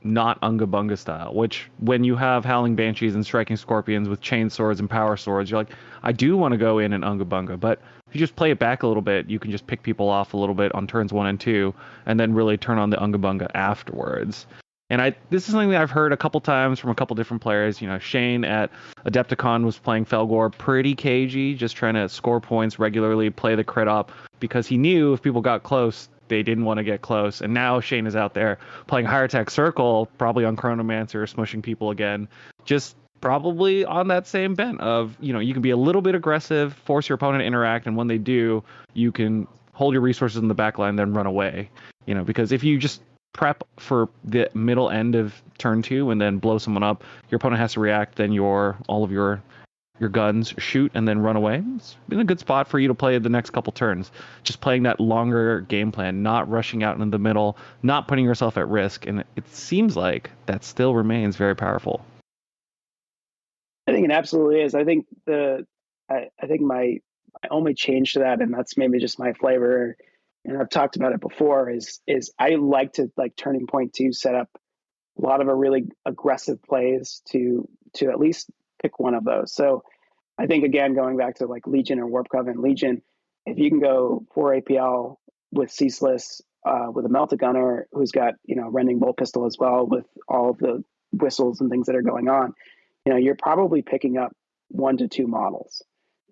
not Unga Bunga style, which when you have Howling Banshees and Striking Scorpions with Chain Swords and Power Swords, you're like, I do want to go in and Unga Bunga, but if you just play it back a little bit, you can just pick people off a little bit on turns 1 and 2, and then really turn on the Unga Bunga afterwards. And this is something that I've heard a couple times from a couple different players. You know, Shane at Adepticon was playing Felgor pretty cagey, just trying to score points regularly, play the crit up, because he knew if people got close, they didn't want to get close. And now Shane is out there playing higher attack circle, probably on Chronomancer, smushing people again, just probably on that same bent of, you know, you can be a little bit aggressive, force your opponent to interact, and when they do, you can hold your resources in the back line, then run away. You know, because if you just prep for the middle end of turn 2 and then blow someone up, your opponent has to react, then all of your guns shoot and then run away. It's been a good spot for you to play the next couple turns. Just playing that longer game plan, not rushing out in the middle, not putting yourself at risk. And it seems like that still remains very powerful. I think it absolutely is. I think I think my only change to that, and that's maybe just my flavor, and I've talked about it before, is I like to, like, Turning Point 2 set up a lot of a really aggressive plays to at least pick one of those. So I think, again, going back to like Legion or Warp Coven, Legion, if you can go 4 APL with Ceaseless, with a Melta Gunner who's got, you know, Rending Bolt Pistol as well, with all of the whistles and things that are going on, you know, you're probably picking up 1 to 2 models.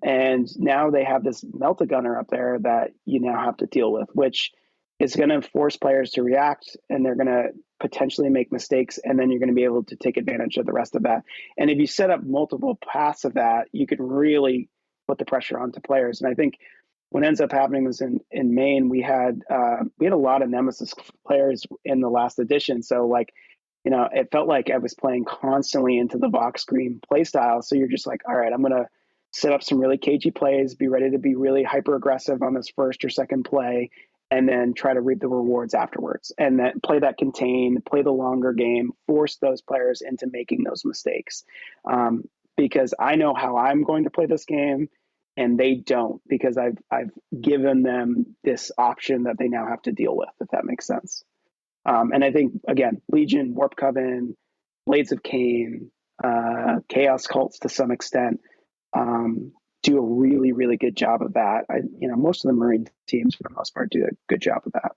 And now they have this Melta Gunner up there that you now have to deal with, which is going to force players to react, and they're going to potentially make mistakes, and then you're going to be able to take advantage of the rest of that. And if you set up multiple paths of that, you can really put the pressure onto players. And I think what ends up happening was in Maine, we had a lot of Nemesis players in the last edition. So, like, you know, it felt like I was playing constantly into the Vox Scream play style. So you're just like, all right, I'm going to set up some really cagey plays, be ready to be really hyper aggressive on this first or second play, and then try to reap the rewards afterwards. And then play that contain, play the longer game, force those players into making those mistakes. Because I know how I'm going to play this game, and they don't, because I've given them this option that they now have to deal with, if that makes sense. And I think, again, Legion, Warp Coven, Blades of Cain, Chaos Cults to some extent, do a really, really good job of that. Most of the Marine teams, for the most part, do a good job of that.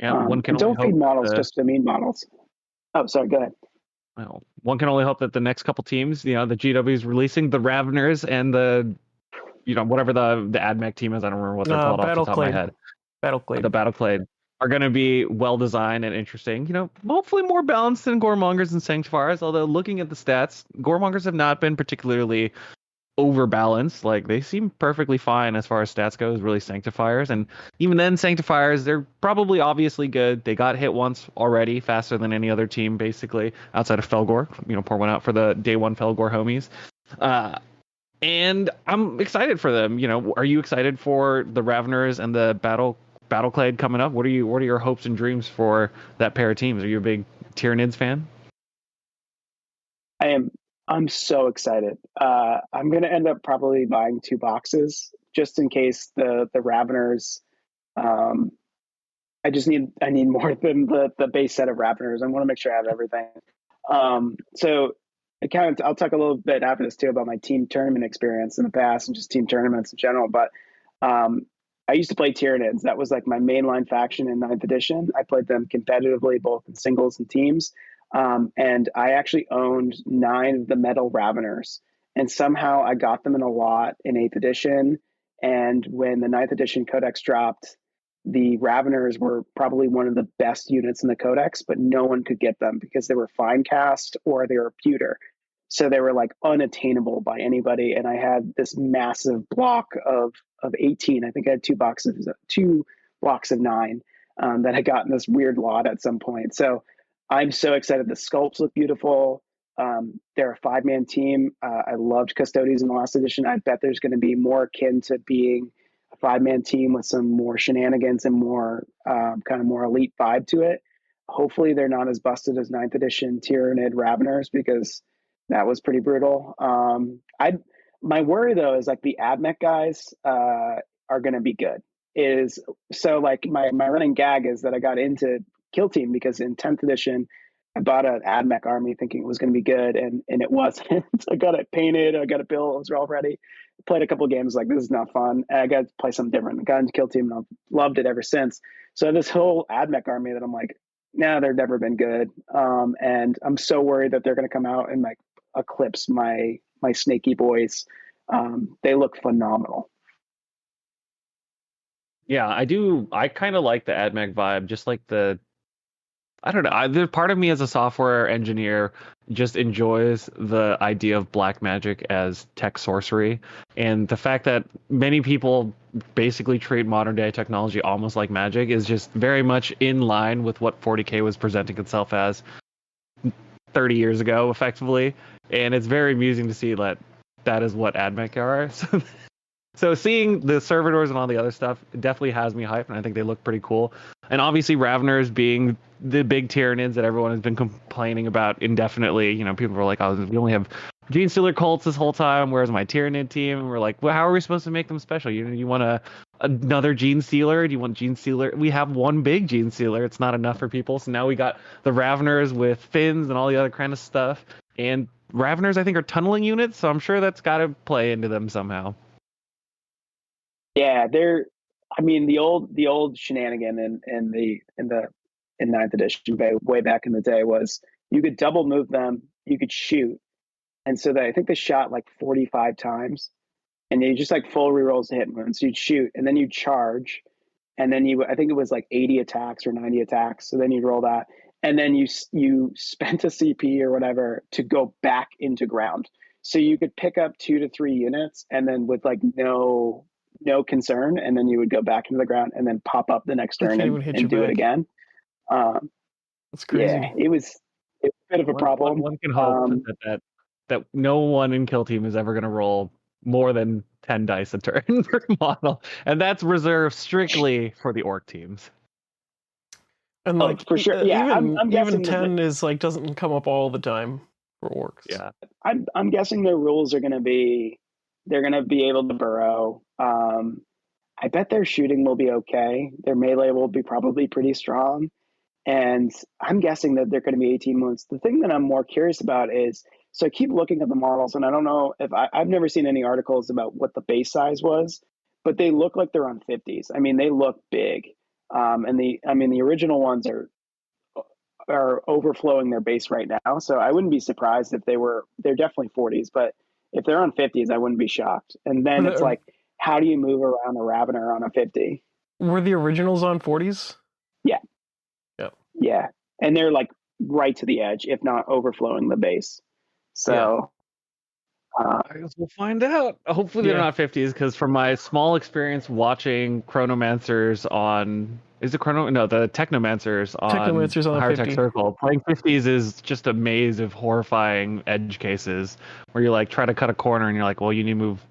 Yeah, one can don't feed models just to mean models. Oh, sorry, go ahead. Well, one can only hope that the next couple teams, you know, the GW is releasing the Raveners and the, you know, whatever the AdMech team is. I don't remember what they're called off the top of my head. Battleclade. The Battleclade are going to be well designed and interesting. You know, hopefully more balanced than Goremongers and Sanctifiers. Although looking at the stats, Goremongers have not been particularly overbalanced. Like, they seem perfectly fine as far as stats goes. Really, Sanctifiers, and even then, Sanctifiers, they're probably obviously good. They got hit once already, faster than any other team, basically outside of Felgor. You know, pour one out for the day one Felgor homies. And I'm excited for them. You know, are you excited for the Raveners and the Battleclade coming up? What are your hopes and dreams for that pair of teams? Are you a big Tyranids fan? I am. I'm so excited. I'm going to end up probably buying 2 boxes just in case the Raveners. I need more than the base set of Raveners. I want to make sure I have everything. So I'll talk a little bit after this too about my team tournament experience in the past and just team tournaments in general. But I used to play Tyranids. That was like my mainline faction in 9th edition. I played them competitively, both in singles and teams. And I actually owned 9 of the Metal Raveners. And somehow I got them in a lot in 8th edition. And when the 9th edition Codex dropped, the Raveners were probably one of the best units in the Codex, but no one could get them because they were fine cast or they were pewter. So they were like unattainable by anybody. And I had this massive block of 18. I think I had 2 blocks of 9 that I got in this weird lot at some point. So I'm so excited. The sculpts look beautiful. They're a 5-man team. I loved Custodies in the last edition. I bet there's going to be more akin to being a 5-man team with some more shenanigans and more kind of more elite vibe to it. Hopefully they're not as busted as 9th edition Tyranid Raveners, because that was pretty brutal. My worry though is like the AdMech guys are going to be good. So like my running gag is that I got into Kill Team because in 10th edition I bought an AdMech army thinking it was going to be good, and it wasn't. I got it painted, I got it built, it was all ready. Played a couple of games like, this is not fun. I got to play something different. I got into Kill Team and I've loved it ever since. So this whole AdMech army that I'm like, nah, they've never been good. And I'm so worried that they're going to come out and like eclipse my snaky boys. They look phenomenal. Yeah, I do. I kind of like the AdMech vibe, just like I don't know. There's part of me as a software engineer just enjoys the idea of black magic as tech sorcery, and the fact that many people basically treat modern day technology almost like magic is just very much in line with what 40K was presenting itself as 30 years ago, effectively. And it's very amusing to see that is what AdMech are. So seeing the servitors and all the other stuff definitely has me hyped, and I think they look pretty cool. And obviously Raveners being the big Tyranids that everyone has been complaining about indefinitely. You know, people were like, oh, we only have Gene Stealer cults this whole time. Where's my Tyranid team? And we're like, well, how are we supposed to make them special? You want another Gene Stealer? Do you want Gene Stealer? We have one big Gene Stealer. It's not enough for people. So now we got the Raveners with fins and all the other kind of stuff. And Raveners, I think, are tunneling units, so I'm sure that's got to play into them somehow. Yeah, the old shenanigan in 9th edition way back in the day was you could double move them, you could shoot, and so I think they shot like 45 times, and you just like full rerolls to hit wounds. So you'd shoot, and then you'd charge, and then I think it was like 80 attacks or 90 attacks. So then you'd roll that, and then you spent a CP or whatever to go back into ground. So you could pick up 2 to 3 units, and then with like no concern, and then you would go back into the ground and then pop up the next turn and do it again. That's crazy. Yeah, it was a bit of a problem. One can hope that no one in Kill Team is ever going to roll more than 10 dice a turn per model, and that's reserved strictly for the orc teams. And like for sure, yeah, even 10 is like doesn't come up all the time for orcs. Yeah, I'm guessing their rules are going to be they're going to be able to burrow. I bet their shooting will be okay. Their melee will be probably pretty strong. And I'm guessing that they're going to be 18 wounds. The thing that I'm more curious about is, so I keep looking at the models, and I don't know if I've never seen any articles about what the base size was, but they look like they're on 50s. I mean, they look big. And the original ones are overflowing their base right now. So I wouldn't be surprised if they're definitely 40s, but if they're on 50s, I wouldn't be shocked. And then it's like, how do you move around a Ravener on a 50? Were the originals on 40s? Yeah. Yep. Yeah. And they're like right to the edge, if not overflowing the base. So I guess we'll find out. Hopefully they're not 50s, because from my small experience watching Chronomancers on the Technomancers on Higher Tech Circle, playing 50s is just a maze of horrifying edge cases where you like try to cut a corner and you're like, well, you need to move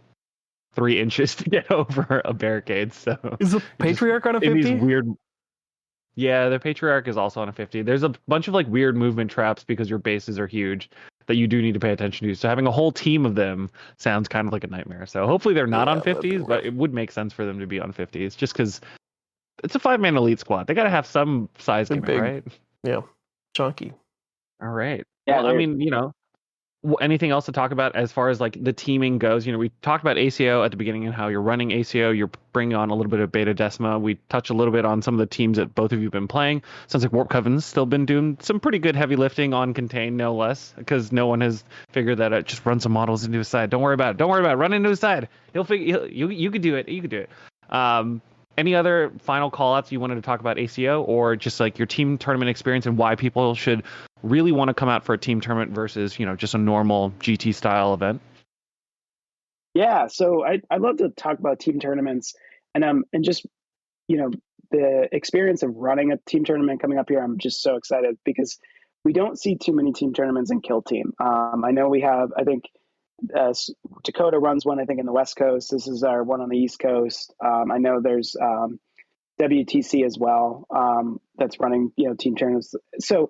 3 inches to get over a barricade. So is the Patriarch on a 50? These weird. Yeah, the Patriarch is also on a 50. There's a bunch of like weird movement traps because your bases are huge that you do need to pay attention to. So having a whole team of them sounds kind of like a nightmare. So hopefully they're not on 50s, but it would make sense for them to be on 50s just because it's a 5-man elite squad. They got to have some size gimmick, right? Yeah, chunky. All right. Yeah, well, I mean, anything else to talk about as far as like the teaming goes? We talked about ACO at the beginning and how you're running ACO, you're bringing on a little bit of Beta Decima. We touched a little bit on some of the teams that both of you have been playing. Sounds like Warp Coven's still been doing some pretty good heavy lifting on Contain, no less, because no one has figured that just run some models into his side. Don't worry about it. Run into his side. You could do it. Any other final call-outs you wanted to talk about ACO, or just like your team tournament experience and why people should really want to come out for a team tournament versus, just a normal GT style event? Yeah, so I'd love to talk about team tournaments and just, the experience of running a team tournament coming up here. I'm just so excited because we don't see too many team tournaments in Kill Team. I know we have, I think Dakota runs one, I think in the West Coast. This is our one on the East Coast. I know there's WTC as well, that's running, team tournaments. So,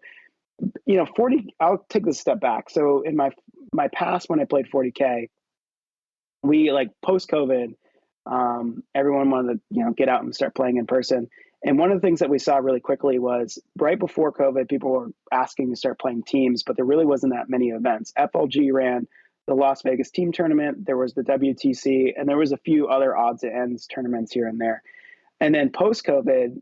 40, I'll take this step back. So in my past, when I played 40K, we like post COVID, everyone wanted to, get out and start playing in person. And one of the things that we saw really quickly was right before COVID, people were asking to start playing teams, but there really wasn't that many events. FLG ran the Las Vegas team tournament. There was the WTC, and there was a few other odds and ends tournaments here and there. And then post COVID,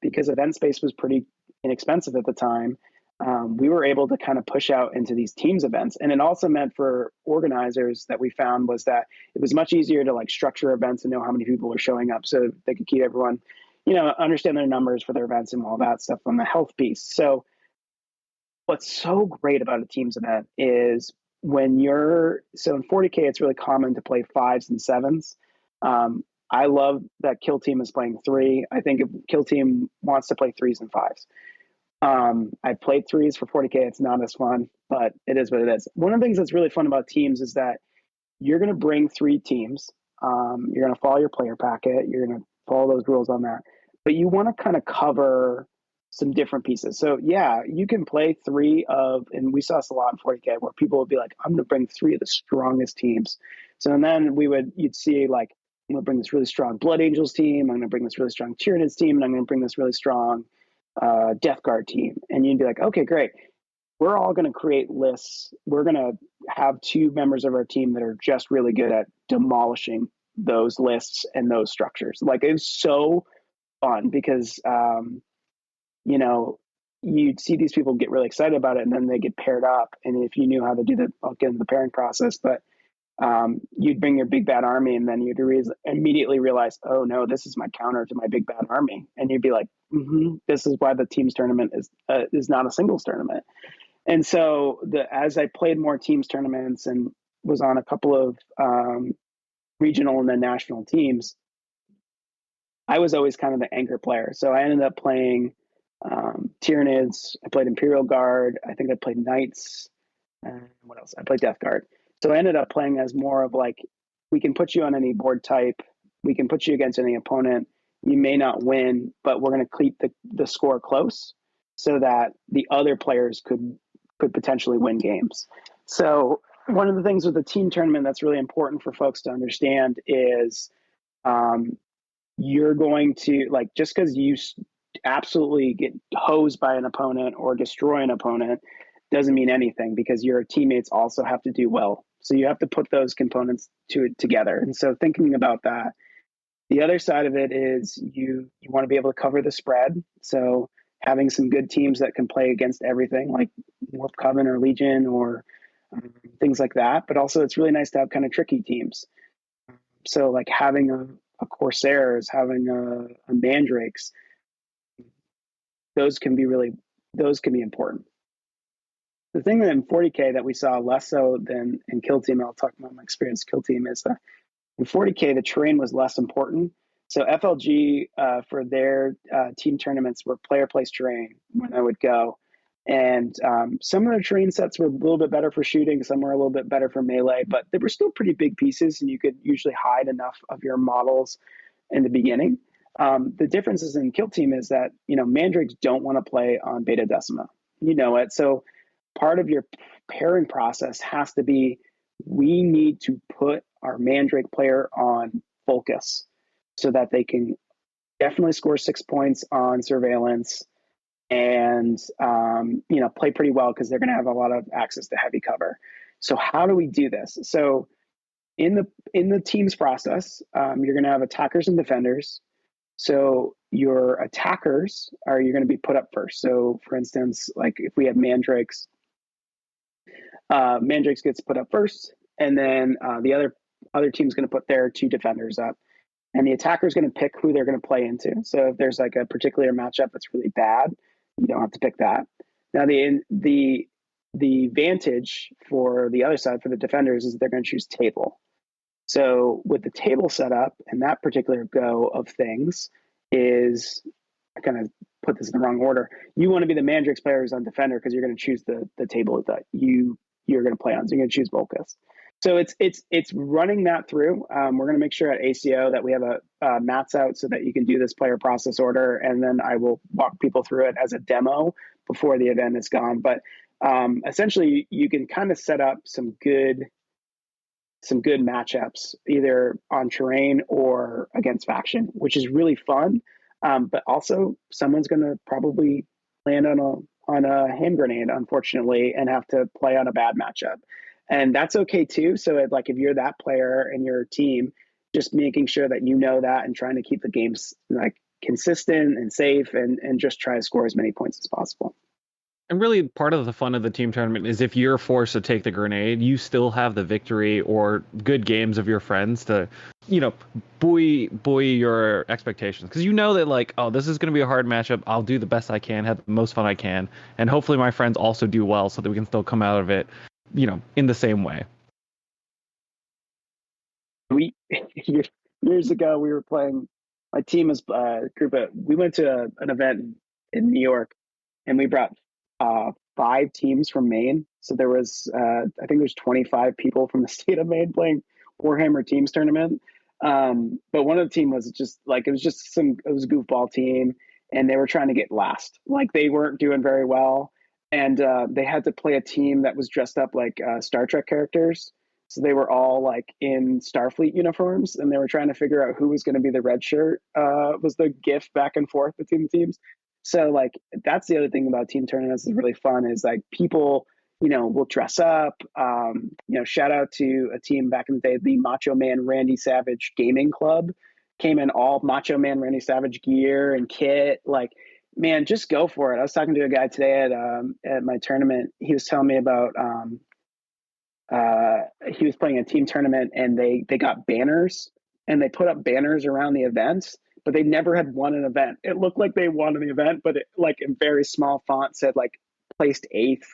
because event space was pretty inexpensive at the time, we were able to kind of push out into these teams events. And it also meant for organizers that we found was that it was much easier to like structure events and know how many people were showing up so they could keep everyone, understand their numbers for their events and all that stuff on the health piece. So what's so great about a teams event is so in 40K, it's really common to play 5s and 7s. I love that Kill Team is playing 3. I think if Kill Team wants to play 3s and 5s. I've played 3s for 40K. It's not as fun, but it is what it is. One of the things that's really fun about teams is that you're going to bring 3 teams. You're going to follow your player packet. You're going to follow those rules on that. But you want to kind of cover some different pieces. So yeah, you can play 3 of, and we saw this a lot in 40K where people would be like, I'm going to bring 3 of the strongest teams. So and then you'd see like, I'm going to bring this really strong Blood Angels team. I'm going to bring this really strong Tyranids team. And I'm going to bring this really strong Death Guard team. And you'd be like, okay, great. We're all going to create lists. We're going to have 2 members of our team that are just really good at demolishing those lists and those structures. Like it was so fun because, you'd see these people get really excited about it and then they get paired up. And if you knew how to do I'll get into the pairing process, but you'd bring your big bad army and then you'd immediately realize, oh no, this is my counter to my big bad army. And you'd be like, this is why the teams tournament is not a singles tournament. And so as I played more teams tournaments and was on a couple of regional and then national teams, I was always kind of the anchor player. So I ended up playing Tyranids. I played Imperial Guard. I think I played Knights. What else? I played Death Guard. So I ended up playing as more of like, we can put you on any board type. We can put you against any opponent. You may not win, but we're going to keep the score close so that the other players could potentially win games. So one of the things with the team tournament that's really important for folks to understand is you're going to, like, just because you absolutely get hosed by an opponent or destroy an opponent doesn't mean anything, because your teammates also have to do well. So you have to put those components together. And so thinking about that, the other side of it is you want to be able to cover the spread. So having some good teams that can play against everything, like Warp Coven or Legion or things like that. But also it's really nice to have kind of tricky teams. So like having a Corsairs, having a Mandrakes, those can be important. The thing that in 40K that we saw less so than in Kill Team, and I'll talk about my experience Kill Team, is that in 40K, the terrain was less important. So FLG for their team tournaments were player place terrain when I would go. And some of the terrain sets were a little bit better for shooting, some were a little bit better for melee, but they were still pretty big pieces and you could usually hide enough of your models in the beginning. The differences in Kill Team is that, Mandrakes don't want to play on Beta Decima. You know it. So part of your pairing process has to be, we need to put our Mandrake player on focus so that they can definitely score 6 points on surveillance and play pretty well because they're going to have a lot of access to heavy cover. So how do we do this? So in the teams process, you're going to have attackers and defenders. So your attackers you're going to be put up first. So for instance, like if we have Mandrakes, Mandrakes gets put up first, and then the other team's going to put their 2 defenders up, and the attacker is going to pick who they're going to play into. So if there's like a particular matchup that's really bad, you don't have to pick that. Now the advantage for the other side, for the defenders, is they're going to choose table. So with the table setup and that particular go of things is kind of put this in the wrong order. You want to be the Mandrix player who's on defender because you're going to choose the table that you're going to play on. So you're going to choose Volcus. So it's running that through. We're going to make sure at ACO that we have a mats out so that you can do this player process order, and then I will walk people through it as a demo before the event is gone. But essentially, you can kind of set up some good matchups either on terrain or against faction, which is really fun. But also, someone's going to probably land on a hand grenade, unfortunately, and have to play on a bad matchup. And that's okay too. So if you're that player and your team, just making sure that you know that and trying to keep the games like consistent and safe and just try to score as many points as possible. And really, part of the fun of the team tournament is if you're forced to take the grenade, you still have the victory or good games of your friends to, buoy your expectations. Because you know that, like, oh, this is going to be a hard matchup. I'll do the best I can, have the most fun I can. And hopefully my friends also do well so that we can still come out of it, in the same way. Years ago, we were playing, my team was we went to an event in New York, and we brought 5 teams from Maine. So there was, I think there's 25 people from the state of Maine playing Warhammer Teams tournament. But one of the team was just like, it was a goofball team, and they were trying to get last. Like, they weren't doing very well. And they had to play a team that was dressed up like Star Trek characters. So they were all like in Starfleet uniforms, and they were trying to figure out who was going to be the red shirt. Was the gift back and forth between the teams. So like, that's the other thing about team tournaments is really fun is like people, will dress up. Shout out to a team back in the day, the Macho Man Randy Savage Gaming Club, came in all Macho Man Randy Savage gear and kit. Like, man, just go for it. I was talking to a guy today at my tournament. He was telling me about he was playing a team tournament, and they got banners, and they put up banners around the events, but they never had won an event. It looked like they won the event, but it, like, in very small font, said like placed 8th,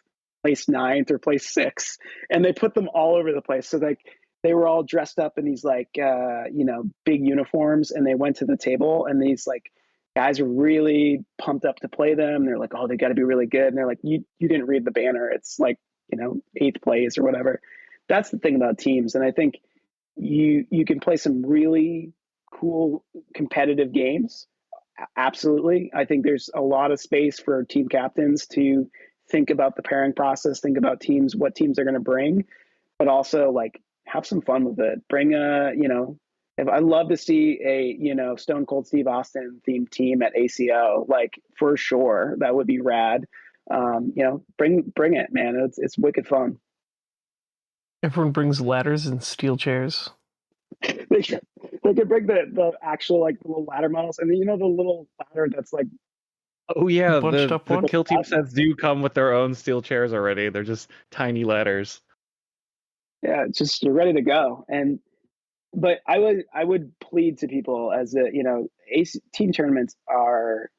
placed 9th, or placed 6th, and they put them all over the place. So like, they were all dressed up in these like big uniforms, and they went to the table, and these like guys are really pumped up to play them. They're like, oh, they got to be really good, and they're like, you didn't read the banner. It's like 8th place or whatever. That's the thing about teams. And I think you can play some really cool competitive games. Absolutely. I think there's a lot of space for team captains to think about the pairing process, think about teams, what teams are going to bring, but also like have some fun with it. Bring if I love to see a, Stone Cold Steve Austin themed team at ACO, like, for sure, that would be rad. Bring it, man. It's wicked fun. Everyone brings ladders and steel chairs. They could bring the actual like little ladder models, and then the little ladder that's like, oh yeah, bunched up one. The kill team sets do come with their own steel chairs already. They're just tiny ladders. Yeah, it's just, you're ready to go. But I would plead to people as team tournaments are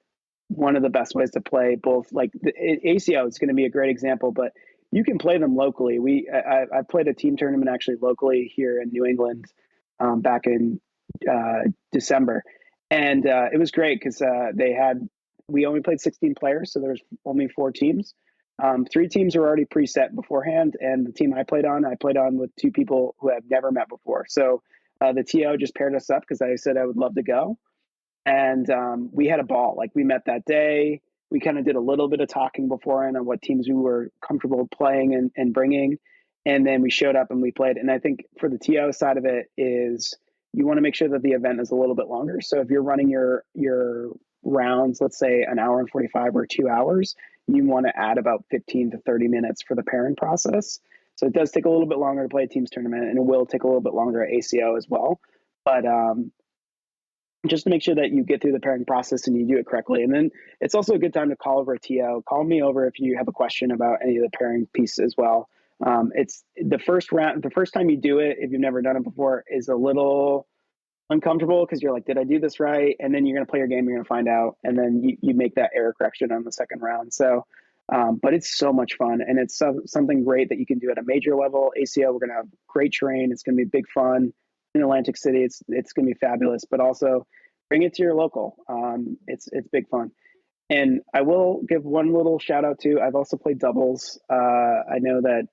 one of the best ways to play both. Like the ACO is going to be a great example, but you can play them locally. I played a team tournament actually locally here in New England back in December, and it was great because we only played 16 players, so there's only 4 teams. 3 teams are already preset beforehand, and the team I played on with 2 people who I've never met before. So the TO just paired us up because I said I would love to go. And we had a ball. Like, we met that day. We kind of did a little bit of talking beforehand on what teams we were comfortable playing and bringing. And then we showed up and we played. And I think for the TO side of it is you want to make sure that the event is a little bit longer. So if you're running your rounds, let's say an hour and 45 or 2 hours, you want to add about 15 to 30 minutes for the pairing process. So it does take a little bit longer to play a teams tournament, and it will take a little bit longer at ACO as well. But just to make sure that you get through the pairing process and you do it correctly. And then it's also a good time to call over a TO. Call me over if you have a question about any of the pairing pieces as well. It's the first round, the first time you do it, if you've never done it before, is a little uncomfortable because you're like, did I do this right? And then you're going to play your game, you're going to find out, and then you make that error correction on the second round. So, but it's so much fun, and it's something great that you can do at a major level. ACO, we're going to have great terrain. It's going to be big fun in Atlantic City. It's going to be fabulous, but also bring it to your local. It's big fun. And I will give one little shout out to, I've also played doubles. I know that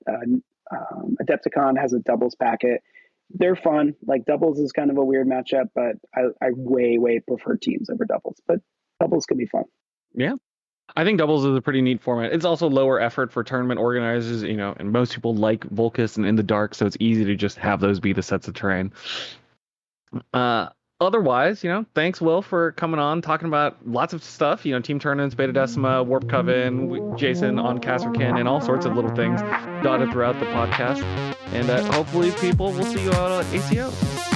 Adepticon has a doubles packet. They're fun. Like doubles is kind of a weird matchup, but I way prefer teams over doubles. But doubles can be fun. Yeah. I think doubles is a pretty neat format. It's also lower effort for tournament organizers, and most people like Volcus and In the Dark, so it's easy to just have those be the sets of terrain. Otherwise, thanks, Will, for coming on, talking about lots of stuff, team tournaments, Beta Decima, Warp Coven, Jason on Kasserkin, and all sorts of little things dotted throughout the podcast. And hopefully people will see you out at ACO.